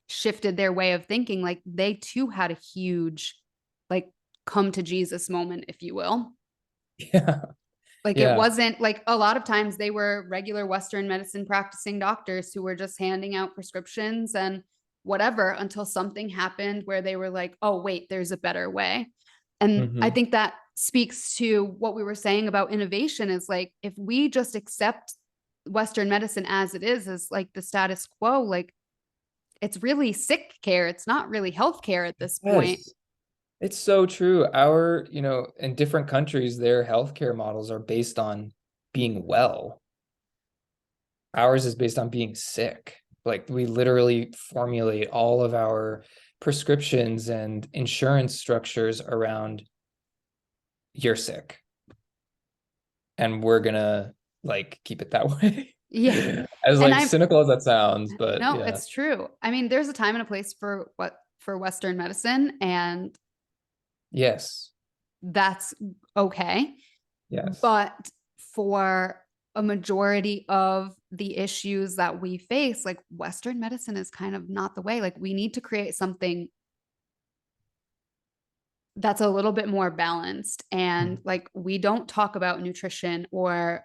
shifted their way of thinking, like they too had a huge, like, come to Jesus moment, if you will.
Yeah.
Like it
Yeah.
wasn't like a lot of times they were regular Western medicine practicing doctors who were just handing out prescriptions and whatever until something happened where they were like, oh, wait, there's a better way. And I
Hmm.
think that speaks to what we were saying about innovation is like, if we just accept Western medicine as it is, as like the status quo, like it's really sick care. It's not really health care at this point.
Yes. It's so true. In different countries, their healthcare models are based on being well. Ours is based on being sick. Like we literally formulate all of our prescriptions and insurance structures around you're sick. And we're gonna like keep it that way.
Yeah.
As
And
like
I'm
cynical as that sounds, but
No,
yeah.
it's true. I mean, there's a time and a place for Western medicine, and
Yes.
that's okay.
Yes.
But for a majority of the issues that we face, like Western medicine is kind of not the way. Like we need to create something that's a little bit more balanced. And
Mhm.
like we don't talk about nutrition or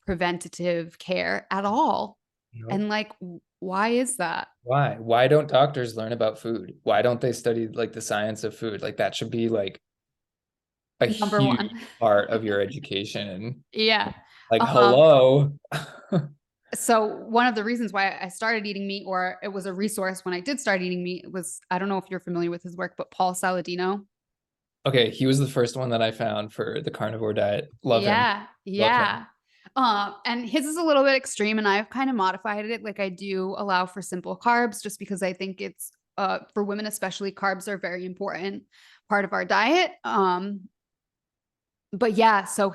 preventative care at all.
Nope.
And like, why is that?
Why? Why don't doctors learn about food? Why don't they study like the science of food? Like that should be like a
Number
huge
one.
part of your education.
Yeah.
Like,
Um,
hello.
so one of the reasons why I started eating meat, or it was a resource when I did start eating meat, was I don't know if you're familiar with his work, but Paul Saladino.
Okay, he was the first one that I found for the carnivore diet. Love him.
Yeah,
Love him.
yeah. And his is a little bit extreme, and I've kind of modified it. Like I do allow for simple carbs just because I think it's for women especially, carbs are very important part of our diet. But yeah, so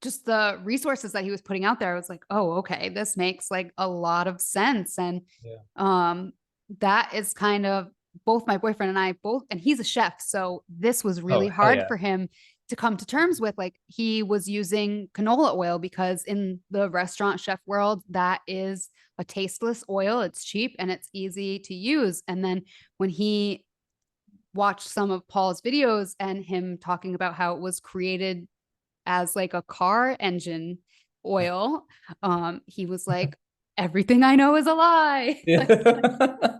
just the resources that he was putting out there, I was like, oh, okay, this makes like a lot of sense. And
Yeah.
um, that is kind of both my boyfriend and I both, and he's a chef. So this was really
Oh, hell
hard
yeah.
for him to come to terms with. Like, he was using canola oil because in the restaurant chef world, that is a tasteless oil. It's cheap and it's easy to use. And then when he watched some of Paul's videos and him talking about how it was created as like a car engine oil, he was like, everything I know is a lie.
Yeah.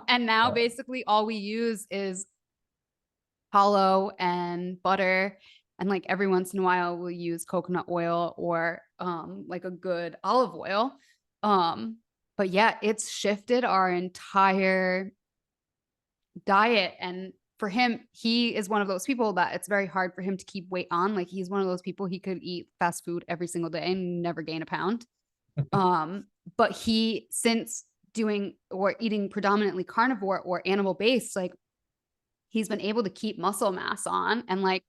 And now basically all we use is hollow and butter, and like every once in a while we'll use coconut oil or like a good olive oil. But yeah, it's shifted our entire diet. And for him, he is one of those people that it's very hard for him to keep weight on. Like, he's one of those people, he could eat fast food every single day and never gain a pound. um but he, since doing or eating predominantly carnivore or animal based, like, he's been able to keep muscle mass on, and like,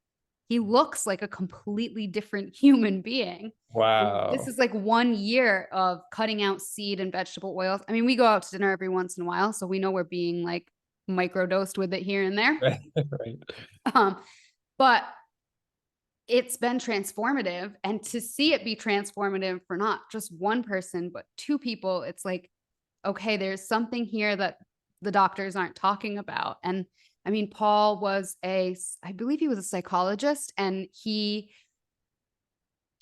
he looks like a completely different human being. And this
Wow.
is like 1 year of cutting out seed and vegetable oils. I mean, we go out to dinner every once in a while, so we know we're being like microdosed with it here and there.
Right. Right.
um but it's been transformative, and to see it be transformative for not just one person but two people, it's like, okay, there's something here that the doctors aren't talking about. And I mean, Paul was I believe he was a psychologist, and he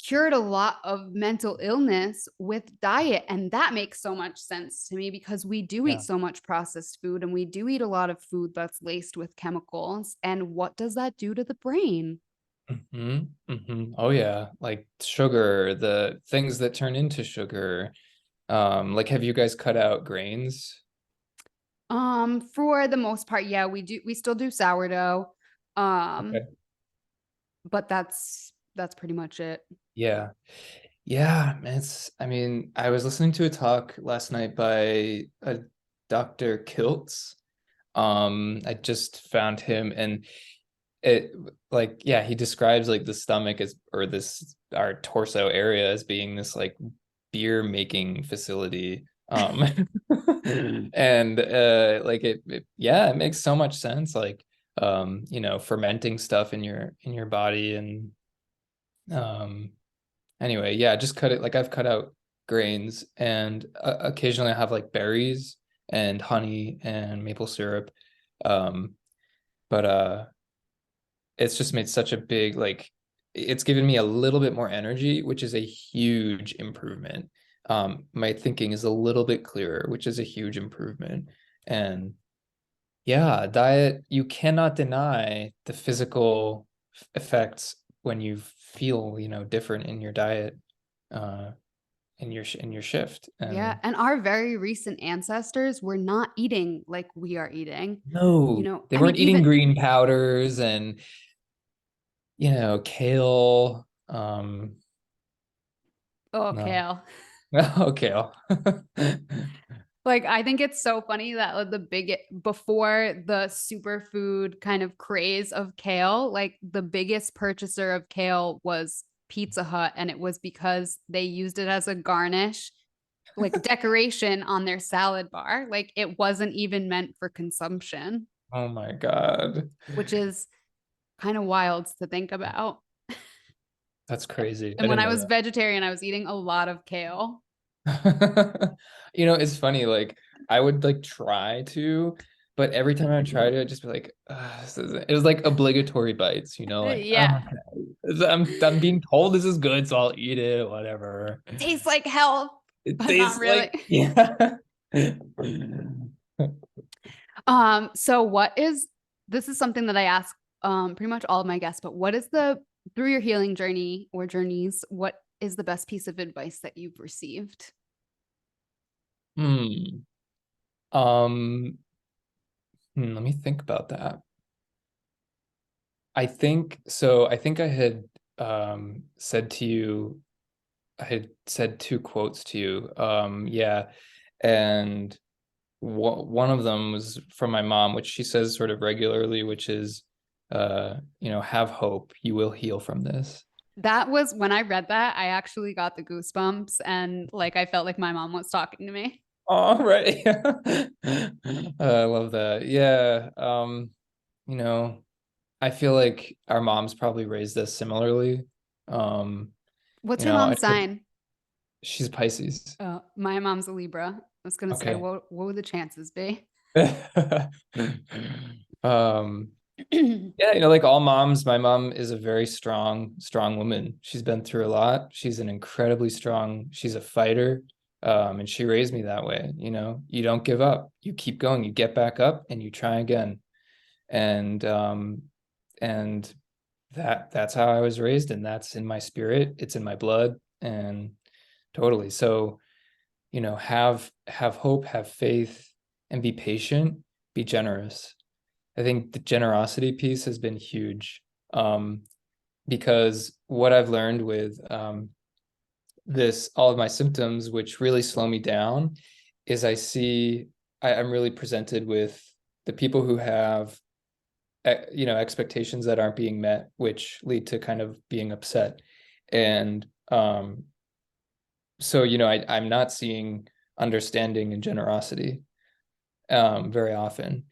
cured a lot of mental illness with diet. And that makes so much sense to me, because we do eat
Yeah.
so much processed food, and we do eat a lot of food that's laced with chemicals. And what does that do to the brain?
Oh yeah, like sugar, the things that turn into sugar. Like, have you guys cut out grains?
For the most part, yeah, we still do sourdough. Um,
Okay.
but that's pretty much it.
Yeah. Yeah, man, I mean, I was listening to a talk last night by a Dr. Kiltz. I just found him, and it, like, yeah, he describes like the stomach as, or this, our torso area, as being this like beer making facility. And like yeah, it makes so much sense. Like, fermenting stuff in your body. And um anyway, yeah, just cut it. Like, I've cut out grains, and occasionally I have like berries and honey and maple syrup. Um, but it's just made such a big, like, it's given me a little bit more energy, which is a huge improvement. My thinking is a little bit clearer, which is a huge improvement. And yeah, diet, you cannot deny the physical effects when you feel, different in your diet, uh, in your shift.
Yeah,
And
and our very recent ancestors were not eating like we are eating.
no, they
I mean,
weren't eating
even
green powders and, kale.
oh,
No.
kale.
Oh, kale.
Like, I think it's so funny that like, the big before the superfood kind of craze of kale, like the biggest purchaser of kale was Pizza Hut, and it was because they used it as a garnish, like decoration on their salad bar. Like, it wasn't even meant for consumption,
Oh my God.
which is kind of wild to think about.
That's crazy. I
And when
didn't
I
know
was vegetarian, I was eating a lot of kale.
that. It's funny, like, I would like try to, but every time I tried it, I'd just be like, it was like obligatory bites, like,
Yeah.
I'm being told this is good, so I'll eat it, whatever.
Tastes like hell,
It
but not
tastes
really.
like, yeah.
So what is this is something that I ask pretty much all of my guests, but what is the through your healing journey or journeys, what is the best piece of advice that you've received?
Hmm. Um, Let me think about that. I think so. I think I had said to you, I had said two quotes to you. Yeah, and one of them was from my mom, which she says sort of regularly, which is, have hope. You will heal from this.
That was when I read that, I actually got the goosebumps, and like I felt like my mom was talking to me.
All right. I love that. Yeah. You know. I feel like our moms probably raised us similarly. Um,
What's your mom's sign?
she's Pisces.
My mom's a Libra. I was gonna say,
Okay.
what would the chances be?
Um, yeah, like all moms, my mom is a very strong woman. She's been through a lot. She's an incredibly strong, she's a fighter. And she raised me that way, you don't give up. You keep going, you get back up and you try again. And and that's how I was raised, and that's in my spirit, it's in my blood, and totally. So, have hope, have faith, and be patient, be generous. I think the generosity piece has been huge. Because what I've learned with all of my symptoms, which really slow me down, is I'm really presented with the people who have expectations that aren't being met, which lead to kind of being upset. And so I'm not seeing understanding and generosity very often.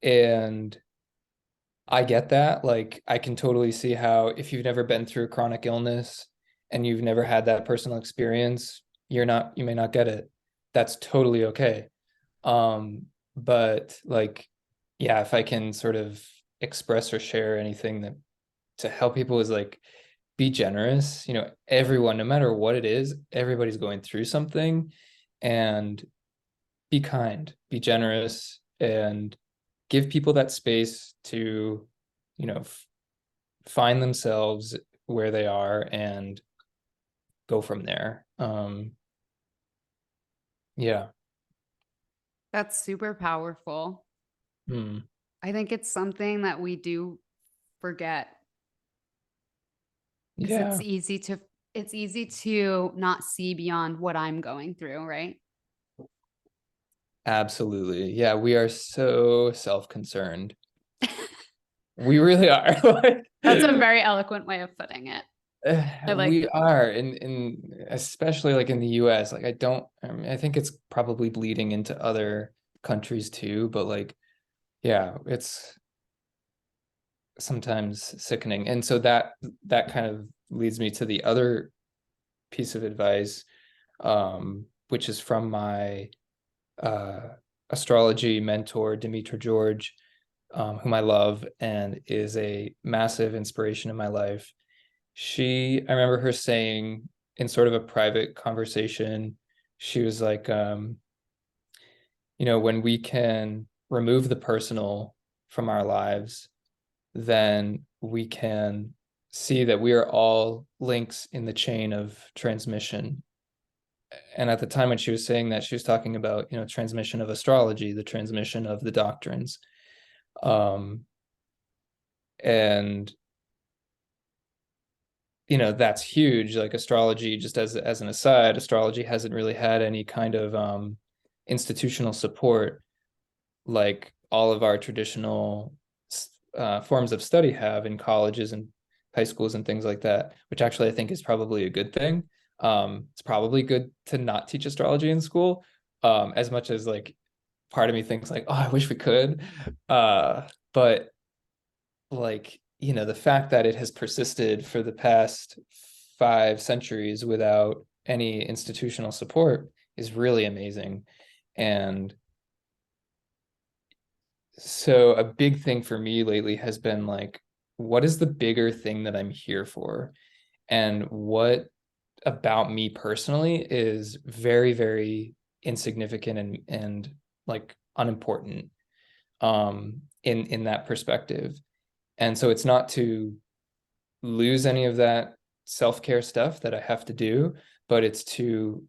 And I get that. Like, I can totally see how if you've never been through a chronic illness and you've never had that personal experience, you may not get it. That's totally okay. But like, yeah, if I can sort of express or share anything that to help people is like, be generous. Everyone, no matter what it is, everybody's going through something, and be kind, be generous, and give people that space to, you know, find themselves where they are and go from there. Yeah.
That's super powerful.
Hmm.
I think it's something that we do forget because
Yeah,
it's easy to not see beyond what I'm going through, right?
absolutely. Yeah, we are so self-concerned. We really are. Like,
That's a very eloquent way of putting it. I like
we
that.
are in especially like in the US. Like, I mean, I think it's probably bleeding into other countries too, but like, yeah, it's sometimes sickening. And so that kind of leads me to the other piece of advice, which is from my uh, astrology mentor, Demetra George, whom I love and is a massive inspiration in my life. I remember her saying in sort of a private conversation, she was like, when we can remove the personal from our lives, then we can see that we are all links in the chain of transmission. And at the time when she was saying that, she was talking about, transmission of astrology, the transmission of the doctrines. Um, and that's huge. Like, astrology, just as an aside, astrology hasn't really had any kind of institutional support like all of our traditional forms of study have in colleges and high schools and things like that, which actually I think is probably a good thing. It's probably good to not teach astrology in school, as much as like part of me thinks like, oh, I wish we could. But like, the fact that it has persisted for the past 5 centuries without any institutional support is really amazing. And so a big thing for me lately has been like, what is the bigger thing that I'm here for? And what about me personally is very, very insignificant and like unimportant in that perspective. And so it's not to lose any of that self-care stuff that I have to do, but it's to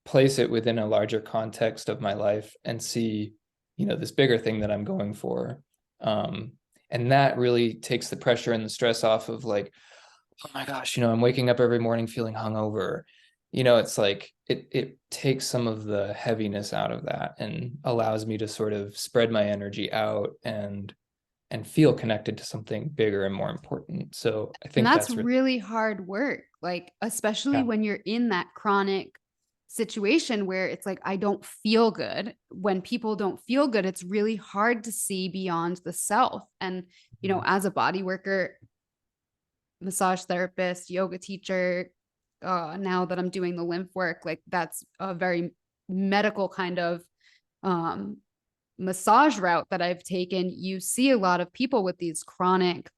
place it within a larger context of my life and see, this bigger thing that I'm going for. Um, and that really takes the pressure and the stress off of like, oh my gosh, I'm waking up every morning feeling hungover. It's like it takes some of the heaviness out of that and allows me to sort of spread my energy out and feel connected to something bigger and more important. So I
And
think
that's
that's really,
really hard work, like especially
yeah.
when you're in that chronic situation where it's like, I don't feel good. When people don't feel good, it's really hard to see beyond the self. And, as a body worker, massage therapist, yoga teacher, now that I'm doing the lymph work, like that's a very medical kind of um, massage route that I've taken. You see a lot of people with these chronic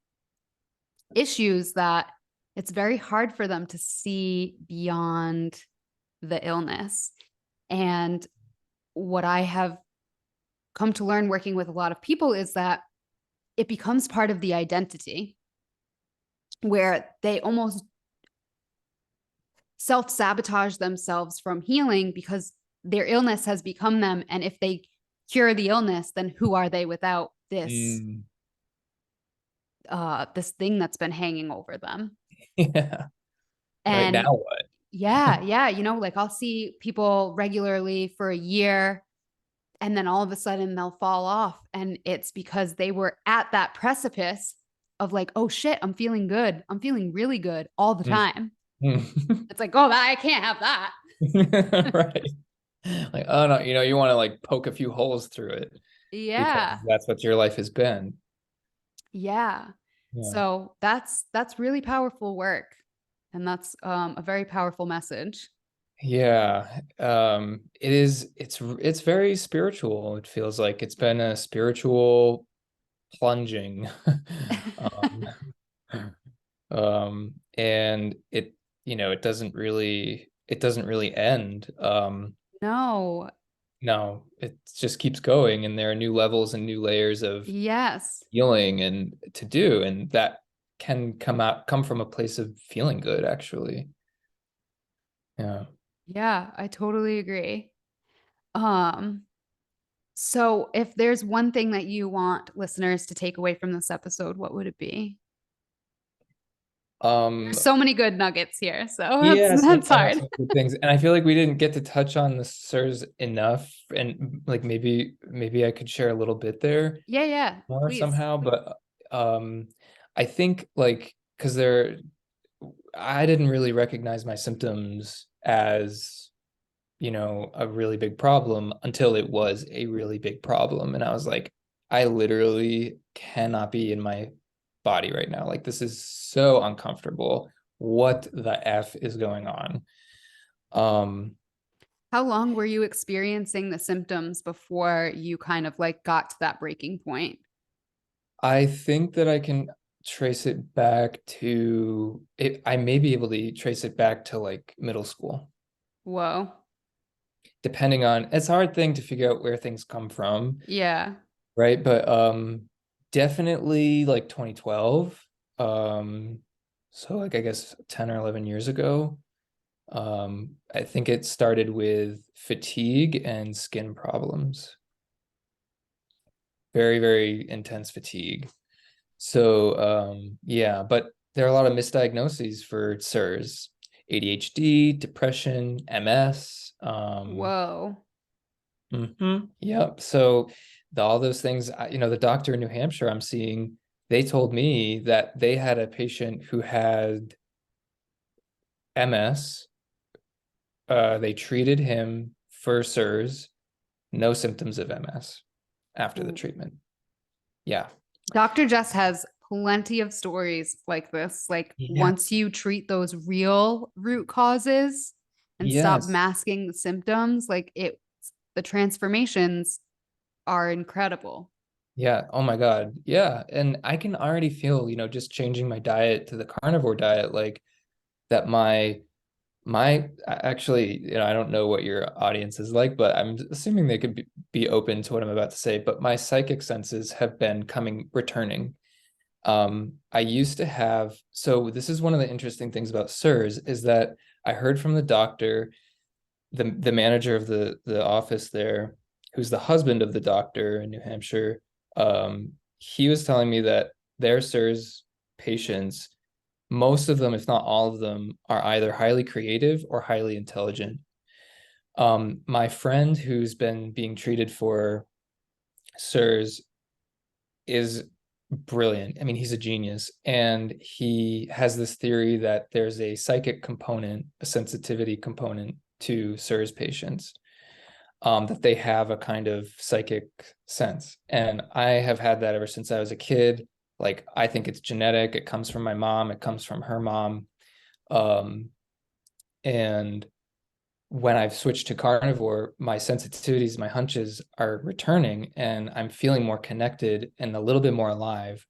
issues that it's very hard for them to see beyond the illness. And what I have come to learn working with a lot of people is that it becomes part of the identity where they almost self sabotage themselves from healing because their illness has become them. And if they cure the illness, then who are they without this
Mm.
this thing that's been hanging over them?
Yeah. Right
And
now, what?
yeah, like I'll see people regularly for a year and then all of a sudden they'll fall off. And it's because they were at that precipice of like, oh shit, I'm feeling good. I'm feeling really good all the
Mm.
time.
Mm.
It's like, oh, I can't have that.
Right. Like, oh no, you want to like poke a few holes through it because
Yeah.
that's what your life has been.
Yeah.
Yeah.
So that's really powerful work. And that's a very powerful message.
Yeah. It's very spiritual. It feels like it's been a spiritual plunging. Um, and it doesn't really end.
No.
No, it just keeps going, and there are new levels and new layers of
Yes.
healing and to do, and that can come from a place of feeling good, actually. Yeah.
Yeah, I totally agree. Um, so if there's one thing that you want listeners to take away from this episode, what would it be?
Um,
There's so many good nuggets here, so
yes,
that's
I have
hard.
some good things, and I feel like we didn't get to touch on the SIRS enough, and like maybe I could share a little bit there
Yeah, yeah,
more
please.
somehow, but I think like because I didn't really recognize my symptoms as a really big problem until it was a really big problem. And I was like, I literally cannot be in my body right now. Like, this is so uncomfortable. What the F is going on? Um,
How long were you experiencing the symptoms before you kind of like got to that breaking point?
I think that I can trace it back to it. I may be able to trace it back to like middle school,
Whoa.
depending on it's a hard thing to figure out where things come from.
Yeah.
Right? But definitely like 2012. So like I guess 10 or 11 years ago. I think it started with fatigue and skin problems. Very, very intense fatigue. So yeah, but there are a lot of misdiagnoses for SIRS, ADHD, depression, MS.
Whoa.
Yep. So all those things, the doctor in New Hampshire I'm seeing, they told me that they had a patient who had MS. They treated him for SIRS, no symptoms of MS after the treatment. Yeah.
Dr. Jess has plenty of stories like this. Like
Yeah.
once you treat those real root causes and stop
Yes.
masking the symptoms, like the transformations are incredible.
Yeah. Oh my God. Yeah. And I can already feel, just changing my diet to the carnivore diet, like that actually, I don't know what your audience is like, but I'm assuming they could be open to what I'm about to say, but my psychic senses have been returning. I used to have, so this is one of the interesting things about SIRS is that I heard from the doctor, the manager of the office there, who's the husband of the doctor in New Hampshire. He was telling me that their SIRS patients, most of them, if not all of them, are either highly creative or highly intelligent. My friend who's been being treated for SIRS is brilliant. I mean, he's a genius. And he has this theory that there's a psychic component, a sensitivity component to SIRS patients, that they have a kind of psychic sense. And I have had that ever since I was a kid. Like, I think it's genetic. It comes from my mom. It comes from her mom. And when I've switched to carnivore, my sensitivities, my hunches are returning, and I'm feeling more connected and a little bit more alive.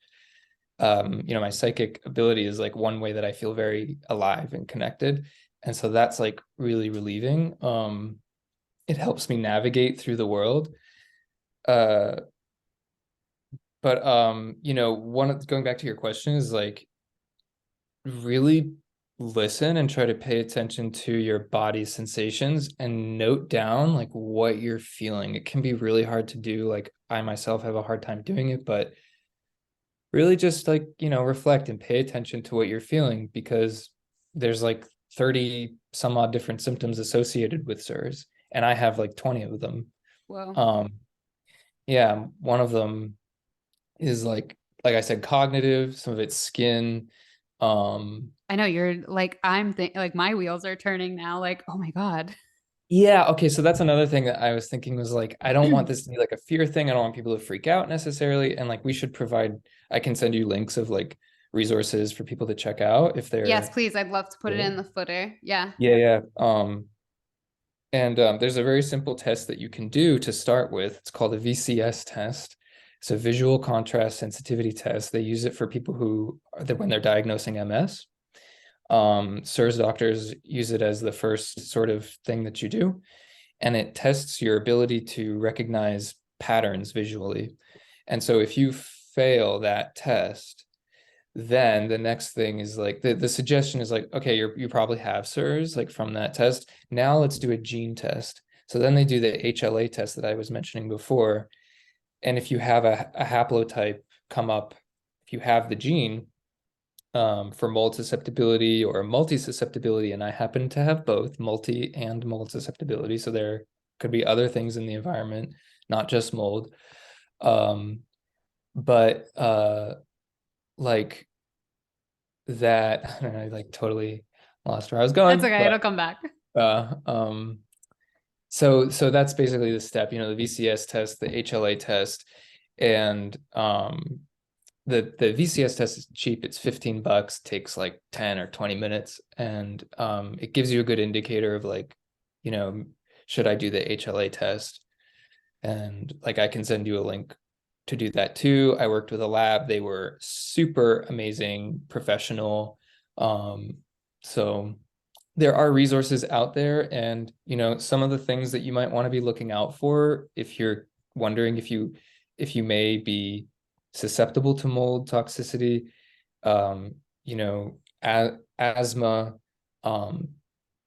My psychic ability is like one way that I feel very alive and connected. And so that's like really relieving. It helps me navigate through the world. Uh, but going back to your question is like really listen and try to pay attention to your body's sensations and note down like what you're feeling. It can be really hard to do. Like, I myself have a hard time doing it, but really just like, reflect and pay attention to what you're feeling, because there's like 30 some odd different symptoms associated with SIRS, and I have like 20 of them.
Whoa.
Yeah, one of them is like I said, cognitive, some of it's skin.
I know you're like, like my wheels are turning now. Like, oh my God.
Yeah, okay, so that's another thing that I was thinking was like, I don't want this to be like a fear thing. I don't want people to freak out necessarily. And like, we should provide, I can send you links of like resources for people to check out if
Yes,
they're,
please. I'd love to put it in the footer. Yeah.
yeah, yeah. And there's a very simple test that you can do to start with. It's called a VCS test. It's a visual contrast sensitivity test. They use it for people when they're diagnosing MS. SIRS doctors use it as the first sort of thing that you do, and it tests your ability to recognize patterns visually. And so if you fail that test, then the next thing is like the suggestion is like, okay, you probably have SIRS like from that test. Now let's do a gene test. So then they do the HLA test that I was mentioning before. And if you have a haplotype come up, if you have the gene, for mold susceptibility or multi-susceptibility, and I happen to have both multi and mold susceptibility. So there could be other things in the environment, not just mold. But like that, I don't know, I like totally lost where I was
That's
going,
okay.
but
It'll come back.
uh, um, so that's basically the step, the VCS test, the HLA test, and the VCS test is cheap. It's $15, takes like 10 or 20 minutes, and it gives you a good indicator of like, should I do the HLA test? And like, I can send you a link to do that too. I worked with a lab. They were super amazing, professional. So there are resources out there, and some of the things that you might want to be looking out for if you're wondering if you may be susceptible to mold toxicity, asthma,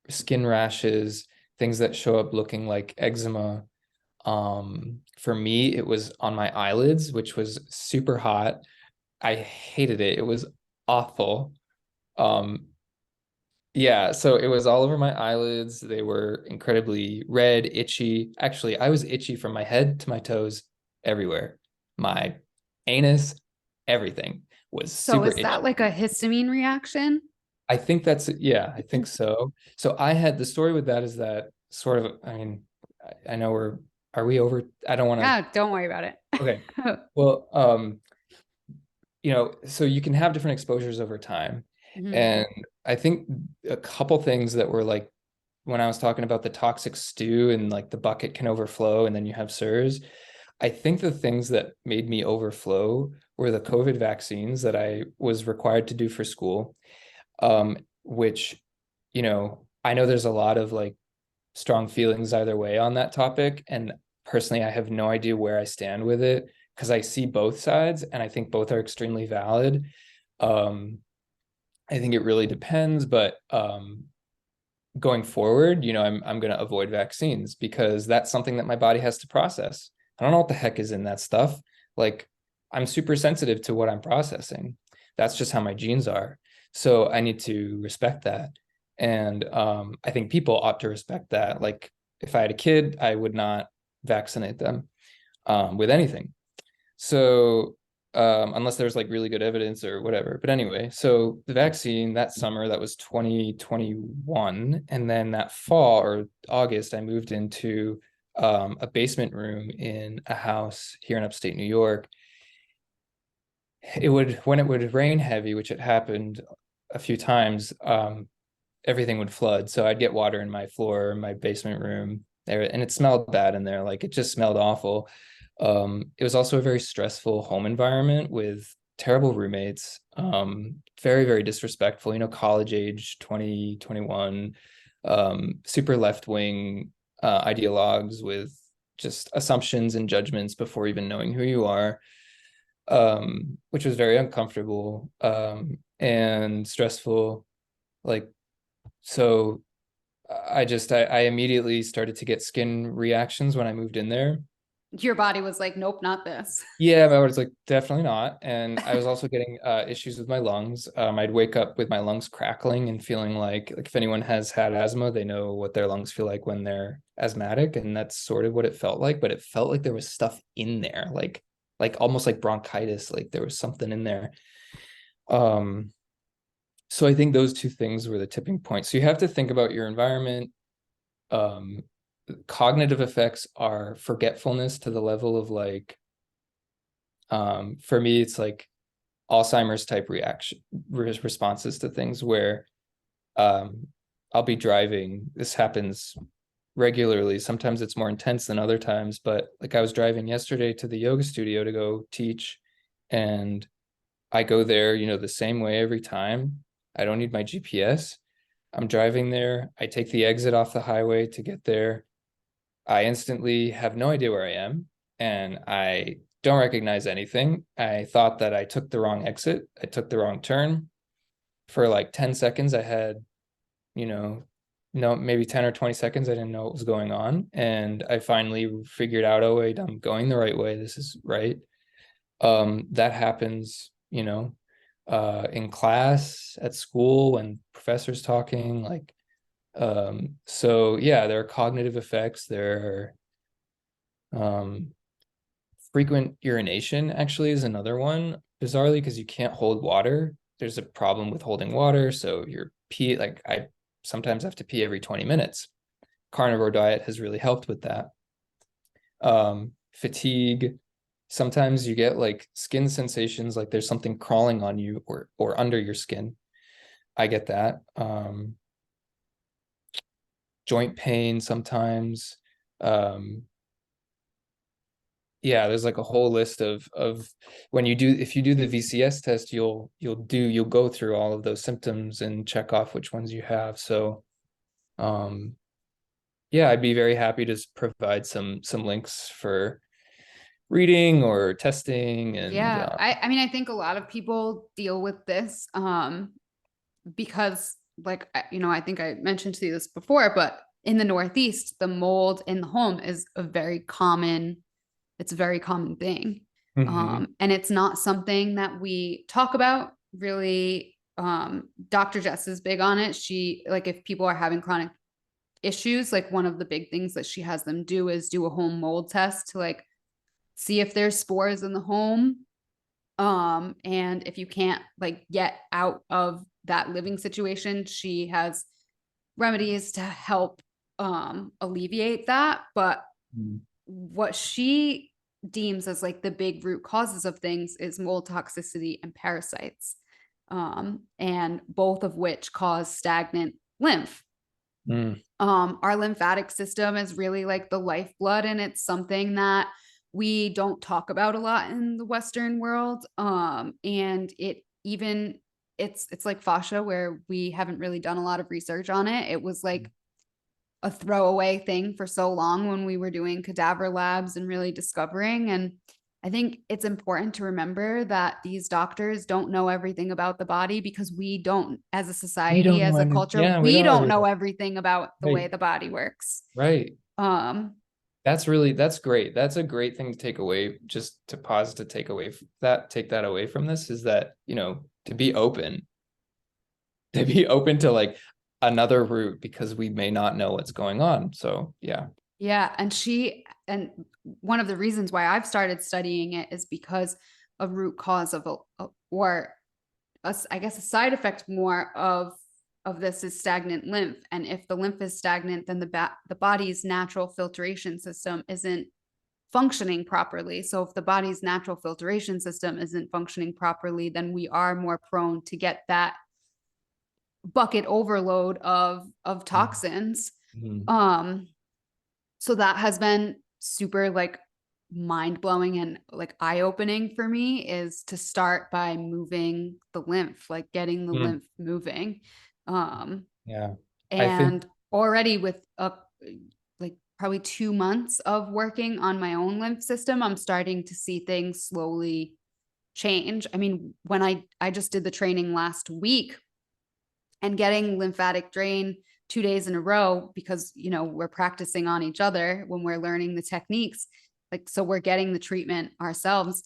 skin rashes, things that show up looking like eczema. For me, it was on my eyelids, which was super hot. I hated it. It was awful. Um, yeah, so it was all over my eyelids. They were incredibly red, itchy. Actually, I was itchy from my head to my toes, everywhere. My anus, everything was
So
super
is
itchy.
that like a histamine reaction?
I think that's, yeah, I think so. So I had the story with that is that sort of, I mean, I know are we over? I don't want to,
No, don't worry about it.
okay. Well, so you can have different exposures over time.
Mhm.
And I think a couple things that were like, when I was talking about the toxic stew and like the bucket can overflow and then you have SIRS, I think the things that made me overflow were the COVID vaccines that I was required to do for school, which, I know there's a lot of like strong feelings either way on that topic. And personally, I have no idea where I stand with it, because I see both sides and I think both are extremely valid. I think it really depends, but going forward, I'm going to avoid vaccines because that's something that my body has to process. I don't know what the heck is in that stuff. Like, I'm super sensitive to what I'm processing. That's just how my genes are. So I need to respect that. And I think people ought to respect that. Like, if I had a kid, I would not vaccinate them with anything. So unless there's like really good evidence or whatever. But anyway, so the vaccine that summer, that was 2021. And then that fall or August, I moved into a basement room in a house here in upstate New York. When it would rain heavy, which it happened a few times, everything would flood. So I'd get water in my floor, my basement room there, and it smelled bad in there. Like it just smelled awful. It was also a very stressful home environment with terrible roommates, very, very disrespectful, college age, 20, 21, super left-wing ideologues with just assumptions and judgments before even knowing who you are, which was very uncomfortable, and stressful. Like, so I immediately started to get skin reactions when I moved in there.
Your body was like, nope, not this.
Yeah, I was like, definitely not. And I was also getting issues with my lungs. I'd wake up with my lungs crackling and feeling like if anyone has had asthma, they know what their lungs feel like when they're asthmatic. And that's sort of what it felt like, but it felt like there was stuff in there, like almost like bronchitis, like there was something in there. So I think those two things were the tipping point. So you have to think about your environment. Cognitive effects are forgetfulness to the level of like, for me, it's like Alzheimer's type responses to things where I'll be driving. This happens regularly. Sometimes it's more intense than other times, but like I was driving yesterday to the yoga studio to go teach, and I go there, the same way every time. I don't need my GPS. I'm driving there. I take the exit off the highway to get there. I instantly have no idea where I am, and I don't recognize anything. I thought that I took the wrong exit. I took the wrong turn. For like 10 seconds, I had, no, maybe 10 or 20 seconds, I didn't know what was going on. And I finally figured out, oh, wait, I'm going the right way. This is right. That happens, in class, at school, when professors talking, like, so yeah, there are cognitive effects. There are frequent urination actually is another one, bizarrely, because you can't hold water. There's a problem with holding water, so you're pee, like I sometimes have to pee every 20 minutes. Carnivore diet has really helped with that. Fatigue. Sometimes you get like skin sensations, like there's something crawling on you or under your skin. I get that. Joint pain sometimes. Yeah, there's like a whole list of if you do the VCS test, you'll go through all of those symptoms and check off which ones you have. So yeah, I'd be very happy to provide some links for reading or testing. And
Yeah. I mean, I think a lot of people deal with this because like, I think I mentioned to you this before, but in the Northeast, the mold in the home is it's a very common thing. And it's not something that we talk about really. Dr. Jess is big on it. She, like, if people are having chronic issues, like one of the big things that she has them do is do a home mold test to like see if there's spores in the home. And if you can't like get out of that living situation, she has remedies to help alleviate that. But what she deems as like the big root causes of things is mold toxicity and parasites, and both of which cause stagnant lymph. Our lymphatic system is really like the lifeblood, and it's something that we don't talk about a lot in the Western world. And it's like fascia, where we haven't really done a lot of research on it. It was like a throwaway thing for so long when we were doing cadaver labs and really discovering. And I think it's important to remember that these doctors don't know everything about the body, because we don't, as a
We
society,
don't know
as a
any,
culture,
yeah, we
we
don't know
don't know
everything.
everything about the way
Right.
the body works.
Right.
Um,
That's great. That's a great thing to take away, just to pause to take that away from this, is that, to be open, to like another route, because we may not know what's going on. So yeah.
Yeah. And one of the reasons why I've started studying it is because a root cause of I guess a side effect more of this is stagnant lymph. And if the lymph is stagnant, then the body's natural filtration system isn't functioning properly. So if the body's natural filtration system isn't functioning properly, then we are more prone to get that bucket overload of toxins.
Mhm.
So that has been super like mind-blowing and like eye-opening for me, is to start by moving the lymph, like getting the
Mm.
lymph moving. um
Yeah. I think,
and already with like probably 2 months of working on my own lymph system, I'm starting to see things slowly change. I mean, when I just did the training last week, and getting lymphatic drain 2 days in a row, because we're practicing on each other when we're learning the techniques, like, so we're getting the treatment ourselves.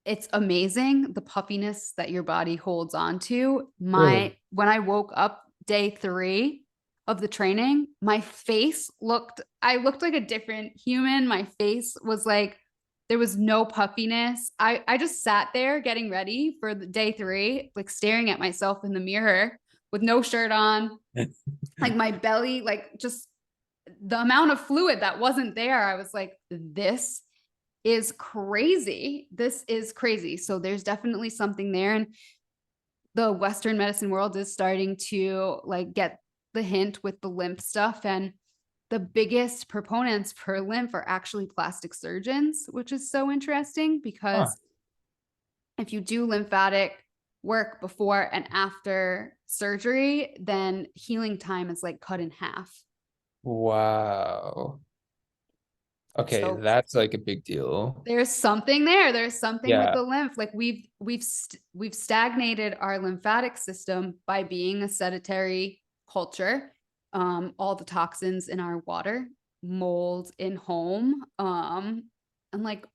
It's amazing the puffiness that your body holds on to.
really,
When I woke up day 3 of the training, I looked like a different human. My face was like, there was no puffiness. I just sat there getting ready for the day 3, like staring at myself in the mirror with no shirt on, like my belly, like just the amount of fluid that wasn't there. I was like, this is crazy. This is crazy. So there's definitely something there. And the Western medicine world is starting to like get the hint with the lymph stuff. And the biggest proponents for lymph are actually plastic surgeons, which is so interesting,
huh.
because if you do lymphatic work before and after surgery, then healing time is like cut in half.
Wow. Okay,
So
that's like a big deal.
there's something there. There's something with
Yeah.
the lymph. Like we've stagnated our lymphatic system by being a sedentary culture. All the toxins in our water, mold in home, and like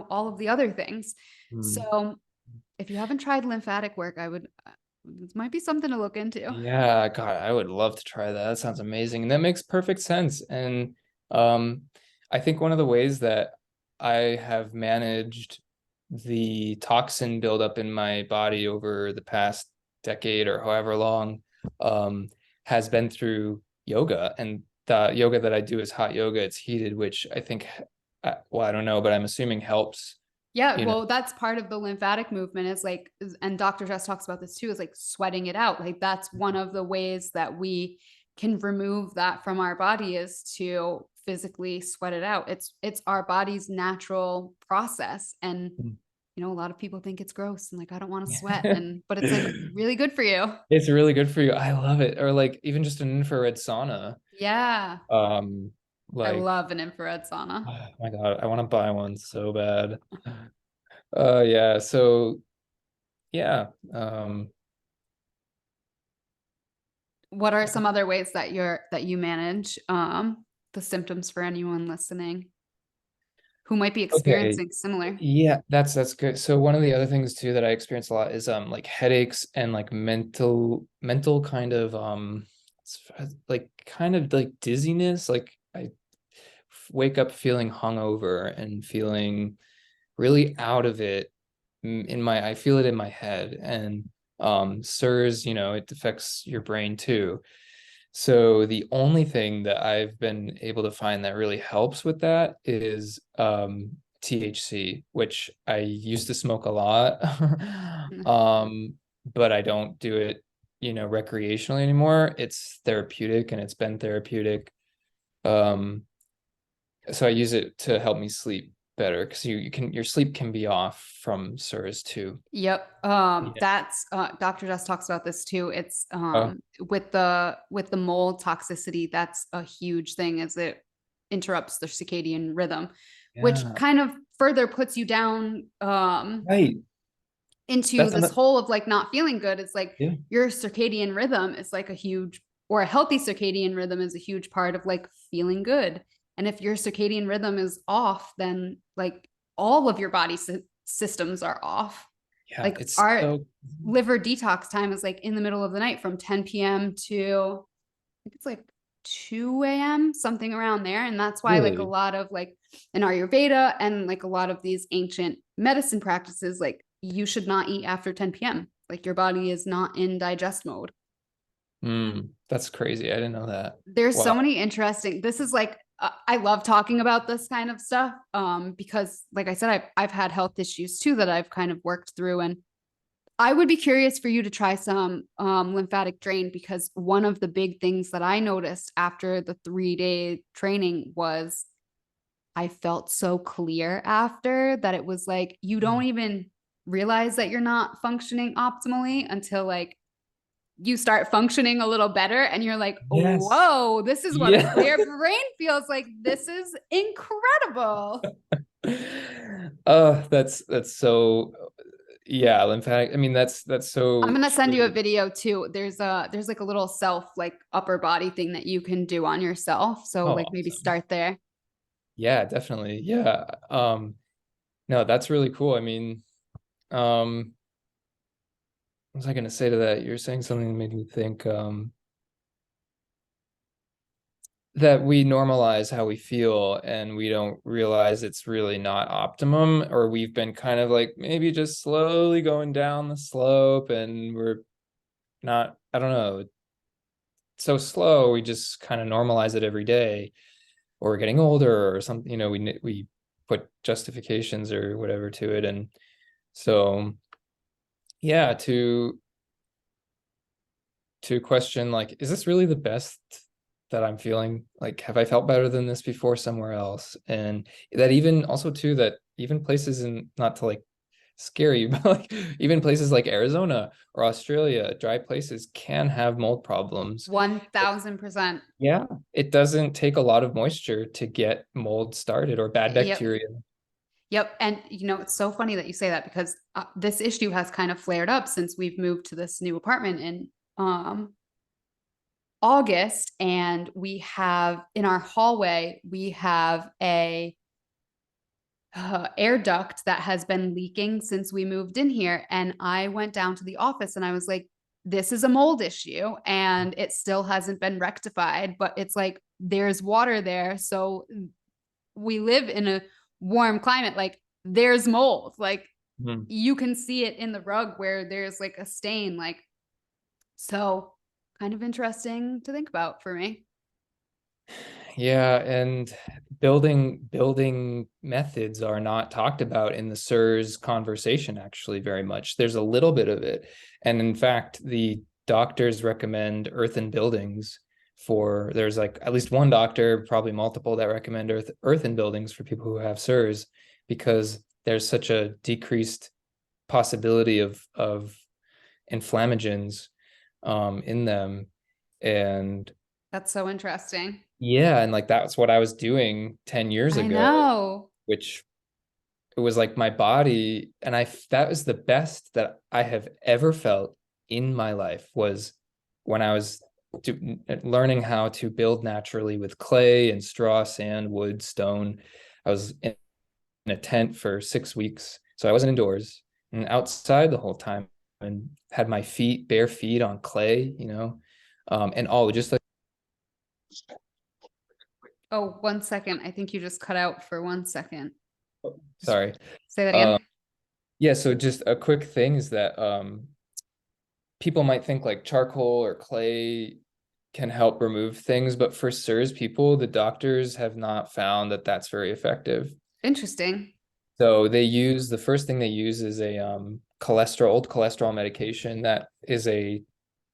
all of the other things.
Mm.
So if you haven't tried lymphatic work, I would. This might be something to look into.
Yeah, God, I would love to try that. That sounds amazing. And that makes perfect sense. And um, I think one of the ways that I have managed the toxin buildup in my body over the past decade or however long um, has been through yoga. And the yoga that I do is hot yoga. It's heated, which I think, well, I don't know, but I'm assuming helps,
Yeah,
you know.
well, that's part of the lymphatic movement, is like, and Dr. Jess talks about this too, is like sweating it out. Like that's one of the ways that we can remove that from our body, is to physically sweat it out. It's our body's natural process. And a lot of people think it's gross and like, I don't want to sweat. And but it's like really good for you.
It's really good for you. I love it. Or like even just an infrared sauna.
Yeah.
Um,
I
like,
love an infrared sauna.
oh my God, I want to buy one so bad. Yeah. So yeah.
What are some other ways that you manage the symptoms for anyone listening who might be
Okay.
experiencing similar?
Yeah, that's good. So one of the other things too that I experience a lot is like headaches and like mental kind of like kind of like dizziness. Like I wake up feeling hungover and feeling really out of it in my I feel it in my head. And SIRS, it affects your brain too. So the only thing that I've been able to find that really helps with that is THC, which I used to smoke a lot. But I don't do it, recreationally anymore. It's therapeutic and it's been therapeutic. Um, so I use it to help me sleep better because your sleep can be off from SIRS too.
Yep.
Yeah.
That's Dr. Jess talks about this too. It's
Oh,
with the mold toxicity, that's a huge thing, as it interrupts the circadian rhythm, which
yeah.
kind of further puts you down
Right.
into
That's
this
another,
hole of like not feeling good. It's like
yeah.
your circadian rhythm is like or a healthy circadian rhythm is a huge part of like feeling good. And if your circadian rhythm is off, then like all of your body systems are off.
Yeah,
Like
it's
our
so
liver detox time is like in the middle of the night from 10 p.m. to I think it's like 2 a.m., something around there. And that's why like a
Really?
lot of like in Ayurveda and like a lot of these ancient medicine practices, like you should not eat after 10 p.m. Like your body is not in digest mode.
That's crazy. I didn't know that.
There's so
Wow.
many interesting, this is like I love talking about this kind of stuff because like I said, I've had health issues too that I've kind of worked through. And I would be curious for you to try some lymphatic drain, because one of the big things that I noticed after the 3 day training was I felt so clear after that. It was like you don't even realize that you're not functioning optimally until like you start functioning a little better and you're like,
Yes.
whoa, this is what a
Yeah.
clear brain feels like. This is incredible.
That's so, yeah, lymphatic. I mean, that's
I'm
so
gonna send you a
true.
video too. There's like a little self like upper body thing that you can do on yourself. So
Oh,
like maybe
awesome.
start there.
Yeah, definitely. Yeah. No, that's really cool. I mean, what was I gonna say to that? You're saying something that made me think, that we normalize how we feel and we don't realize it's really not optimum, or we've been kind of like maybe just slowly going down the slope and we're not, I don't know, so slow, we just kind of normalize it every day, or we're getting older or something, we put justifications or whatever to it. And so yeah, to question like, is this really the best that I'm feeling? Like, have I felt better than this before somewhere else? And that even also too, that even places in, not to like scare you, but like even places like Arizona or Australia, dry places can have mold problems.
1000%.
Yeah, it doesn't take a lot of moisture to get mold started or bad
Yep.
bacteria.
Yep. And it's so funny that you say that, because this issue has kind of flared up since we've moved to this new apartment in August. And we have in our hallway, we have a air duct that has been leaking since we moved in here. And I went down to the office and I was like, this is a mold issue and it still hasn't been rectified, but it's like there's water there. So we live in a warm climate. Like there's mold. Like
Mhm.
you can see it in the rug where there's like a stain. Like, so kind of interesting to think about for me.
Yeah, and building methods are not talked about in the SIRS conversation actually very much. There's a little bit of it. And in fact, the doctors recommend earthen buildings for, there's like at least one doctor, probably multiple, that recommend earthen buildings for people who have SIRS, because there's such a decreased possibility of inflammagens in them. And
That's so interesting.
yeah, and like that's what I was doing 10 years
I
ago,
know.
which it was like my body, and that was the best that I have ever felt in my life, was when I was learning how to build naturally with clay and straw, sand, wood, stone. I was in a tent for 6 weeks, so I wasn't indoors and outside the whole time, and had my bare feet on clay, and all just like,
Oh, 1 second. I think you just cut out for 1 second. Just
sorry.
say that
Um,
again.
yeah, so just a quick thing is that people might think like charcoal or clay can help remove things, but for SIRS people, the doctors have not found that that's very effective.
Interesting.
So the first thing they use is a old cholesterol medication that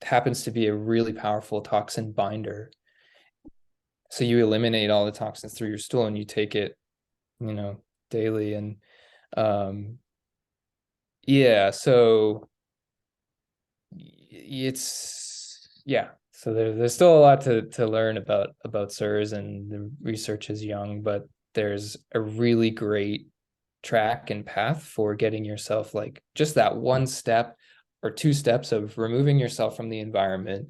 happens to be a really powerful toxin binder. So you eliminate all the toxins through your stool and you take it, daily. And um, yeah, so yeah. So there's still a lot to learn about SIRS, and the research is young, but there's a really great track and path for getting yourself like just that one step or two steps of removing yourself from the environment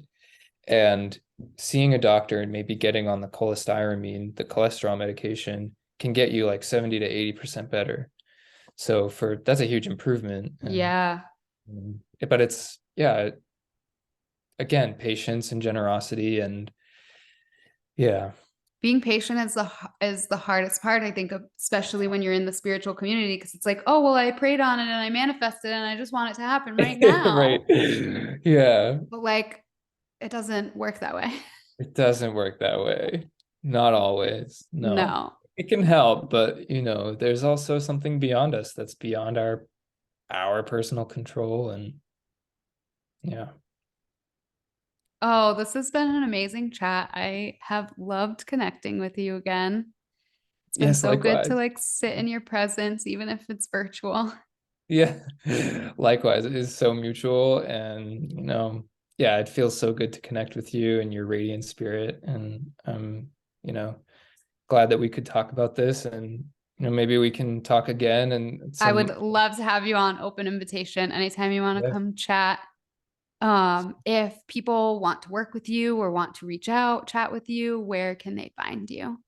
and seeing a doctor and maybe getting on the cholestyramine, the cholesterol medication, can get you like 70 to 80% better. So that's a huge improvement.
Yeah.
But it's, yeah, again, patience and generosity, and Yeah.
Being patient is the hardest part, I think, especially when you're in the spiritual community, because it's like, oh well, I prayed on it and I manifested and I just want it to happen right
Right.
now.
Yeah.
But like, it doesn't work that way.
It doesn't work that way. Not always. No.
No.
It can help, but there's also something beyond us that's beyond our personal control. And yeah.
Oh, this has been an amazing chat. I have loved connecting with you again. It's been
Yes,
so good to
likewise.
like sit in your presence, even if it's virtual.
Yeah. Likewise. It is so mutual, and yeah, it feels so good to connect with you and your radiant spirit. And you know, glad that we could talk about this, and maybe we can talk again and
I would
some.
love to have you on, open invitation anytime you want to
Yeah.
come chat. If people want to work with you or want to reach out, chat with you, where can they find you?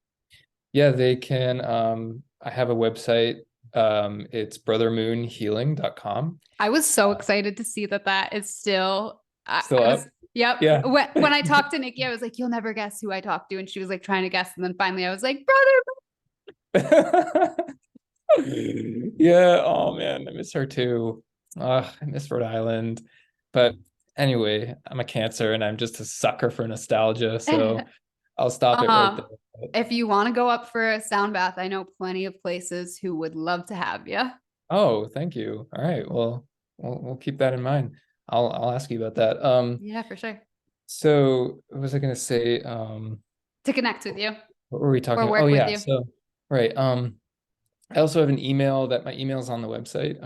Yeah, they can. I have a website. It's brothermoonhealing.com.
I was so excited to see that that is still,
Still
I was,
up?
yep.
Yeah.
When I talked to Nikki, I was like, you'll never guess who I talked to. And she was like trying to guess. And then finally I was like, brother.
Yeah. Oh man, I miss her too. I miss Rhode Island. But anyway, I'm a Cancer and I'm just a sucker for nostalgia. So I'll stop it right
um,
there.
if you want to go up for a sound bath, I know plenty of places who would love to have you.
Oh, thank you. All right. Well, we'll keep that in mind. I'll ask you about that.
Yeah, for sure.
So what was I gonna say?
To connect with you
What were we
or
talking about? Oh
work with
yeah.
you.
So right. I also have an email that my email's on the website.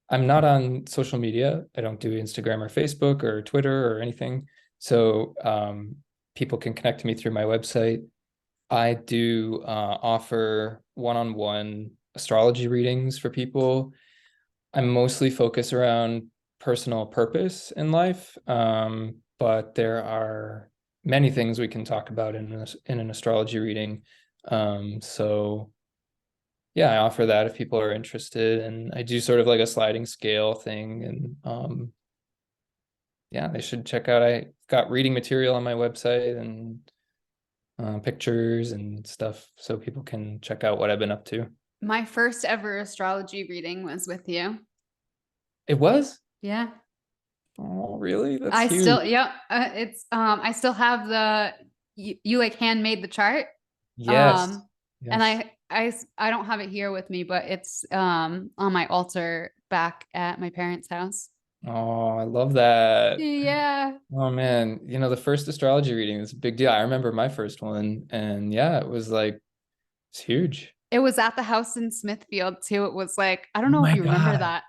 I'm not on social media. I don't do Instagram or Facebook or Twitter or anything. So people can connect to me through my website. I do offer one-on-one astrology readings for people. I'm mostly focused around personal purpose in life, but there are many things we can talk about in an astrology reading. So yeah, I offer that if people are interested, and I do sort of like a sliding scale thing. And yeah, they should check out. I got reading material on my website and pictures and stuff, so people can check out what I've been up to.
My first ever astrology reading was with you.
It was?
Yeah.
Oh, really? That's
I
huge.
still, yep. It's, I still have you like handmade the chart.
Yes.
Um, and
Yes.
I don't have it here with me, but it's, on my altar back at my parents' house.
Oh, I love that.
Yeah.
Oh man, the first astrology reading is a big deal. I remember my first one, and yeah, it was like it's huge.
It was at the house in Smithfield too. It was like, I
Oh
don't know if
my
you remember
God.
that.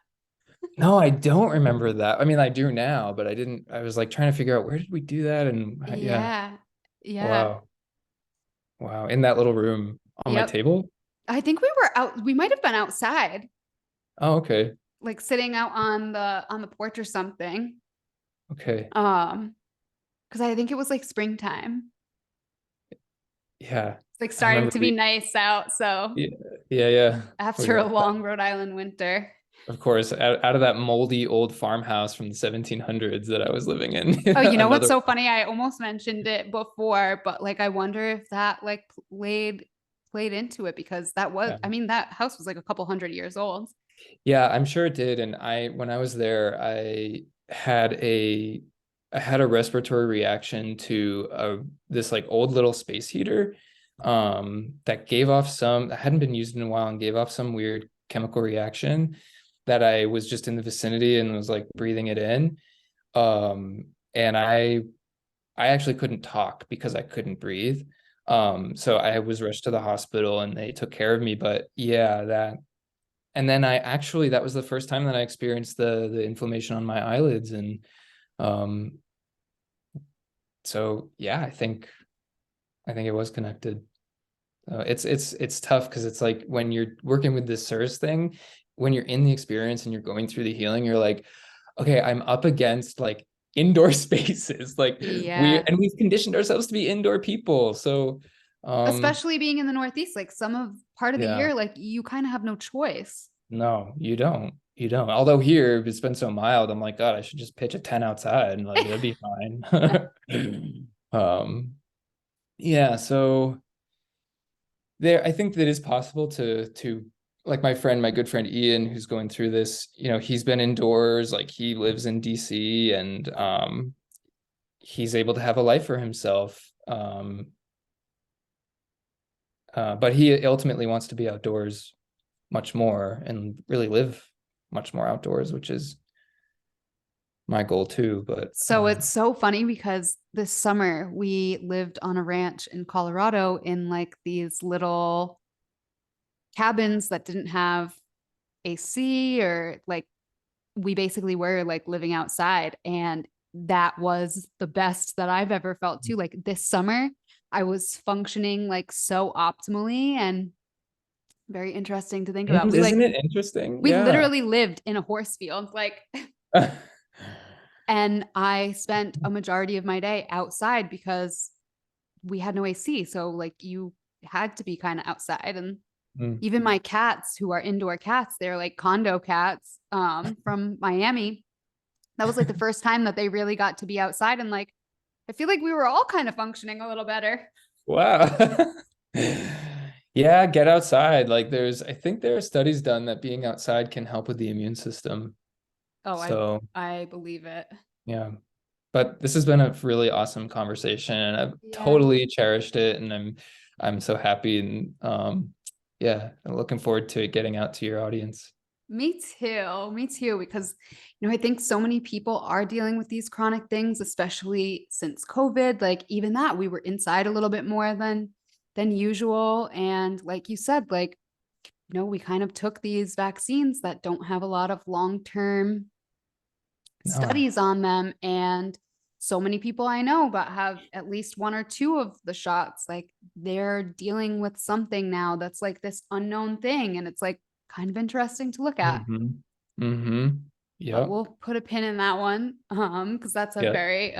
No, I don't remember that. I mean, I do now, but I didn't. I was like trying to figure out where did we do that, and yeah,
Yeah. Yeah.
wow, wow, in that little room on my
Yep.
table.
I think we were out, we might have been outside,
Oh, okay,
like sitting out on the porch or something.
okay,
Um, because I think it was like springtime.
yeah,
It's like
I
starting
remember
to be
we,
nice out. So
yeah, yeah, yeah. We
after
were
a
outside.
long Rhode Island winter.
Of course, out of that moldy old farmhouse from the 1700s that I was living in.
Oh, you know what's
Another
so
one.
funny? I almost mentioned it before, but like I wonder if that like played into it because that was,
Yeah.
I mean, that house was like a couple hundred years old.
Yeah, I'm sure it did. And when I was there, had a I had a respiratory reaction to this like old little space heater that gave off some that hadn't been used in a while and gave off some weird chemical reaction that I was just in the vicinity and was like breathing it in. And I actually couldn't talk because I couldn't breathe. So I was rushed to the hospital and they took care of me. But yeah, and then that was the first time that I experienced the inflammation on my eyelids. And um so yeah, I think it was connected. It's tough because it's like when you're working with this SIRS thing, when you're in the experience and you're going through the healing, you're like, okay, I'm up against like indoor spaces. Like
Yeah.
we've conditioned ourselves to be indoor people. So
Especially being in the Northeast, like some of part of the
yeah.
year, like you kind of have no choice.
No, you don't. You don't. Although here it's been so mild, I'm like, God, I should just pitch a 10 outside and like it'll be fine. Um, Yeah, so there, I think that is possible to like my good friend Ian, who's going through this, he's been indoors, like he lives in DC, and he's able to have a life for himself. But he ultimately wants to be outdoors much more and really live much more outdoors, which is my goal too. But
So it's so funny because this summer we lived on a ranch in Colorado in like these little cabins that didn't have AC, or like we basically were like living outside, and that was the best that I've ever felt too. Like this summer I was functioning like so optimally, and very interesting to think about.
isn't it interesting?
We
Yeah.
literally lived in a horse field, like, and I spent a majority of my day outside because we had no AC. So like you had to be kind of outside. And
Mm.
even my cats, who are indoor cats, they're like condo cats from Miami. That was like the first time that they really got to be outside. And like I feel like we were all kind of functioning a little better.
Wow. Yeah, get outside. Like I think there are studies done that being outside can help with the immune system.
Oh,
So,
I believe it.
yeah. But this has been a really awesome conversation, and I've
Yeah.
totally cherished it, and I'm so happy, and yeah, I'm looking forward to it getting out to your audience.
Me too. Me too. Because, I think so many people are dealing with these chronic things, especially since COVID. Like even that, we were inside a little bit more than usual. And like you said, like, we kind of took these vaccines that don't have a lot of long-term
No.
studies on them. And so many people I know but have at least one or two of the shots, like they're dealing with something now that's like this unknown thing. And it's like kind of interesting to look at.
Mm-hmm. Mm-hmm.
But
Yep.
we'll put a pin in that one because that's a
Yep.
very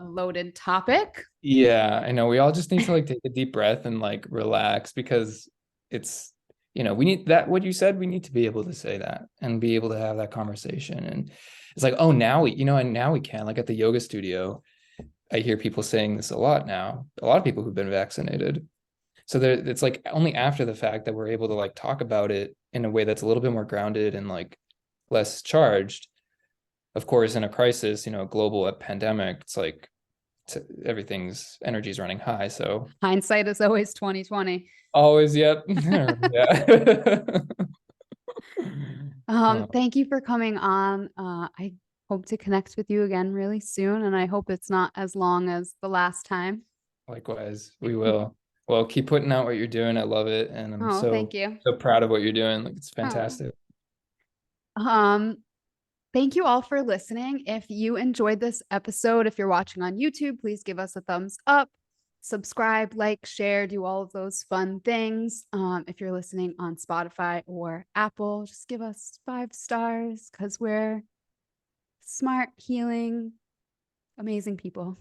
loaded topic.
Yeah, I know. We all just need to like take a deep breath and like relax, because it's, we need that, what you said, we need to be able to say that and be able to have that conversation. And it's like, oh, now and now we can, like at the yoga studio, I hear people saying this a lot now, a lot of people who've been vaccinated. So it's like only after the fact that we're able to like talk about it in a way that's a little bit more grounded and like less charged. Of course, in a crisis, a global pandemic, it's like everything's energy is running high. So
Hindsight is always 2020.
always, yep. Yeah.
Thank you for coming on. I hope to connect with you again really soon, and I hope it's not as long as the last time.
Likewise, we will. Well, keep putting out what you're doing. I love it, and I'm
Oh, thank you.
so proud of what you're doing. Like it's
Oh.
fantastic.
Um, Thank you all for listening. If you enjoyed this episode, if you're watching on YouTube, please give us a thumbs up, subscribe, like, share, do all of those fun things. If you're listening on Spotify or Apple, just give us 5 stars because we're smart, healing, amazing people.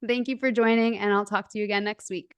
Thank you for joining, and I'll talk to you again next week.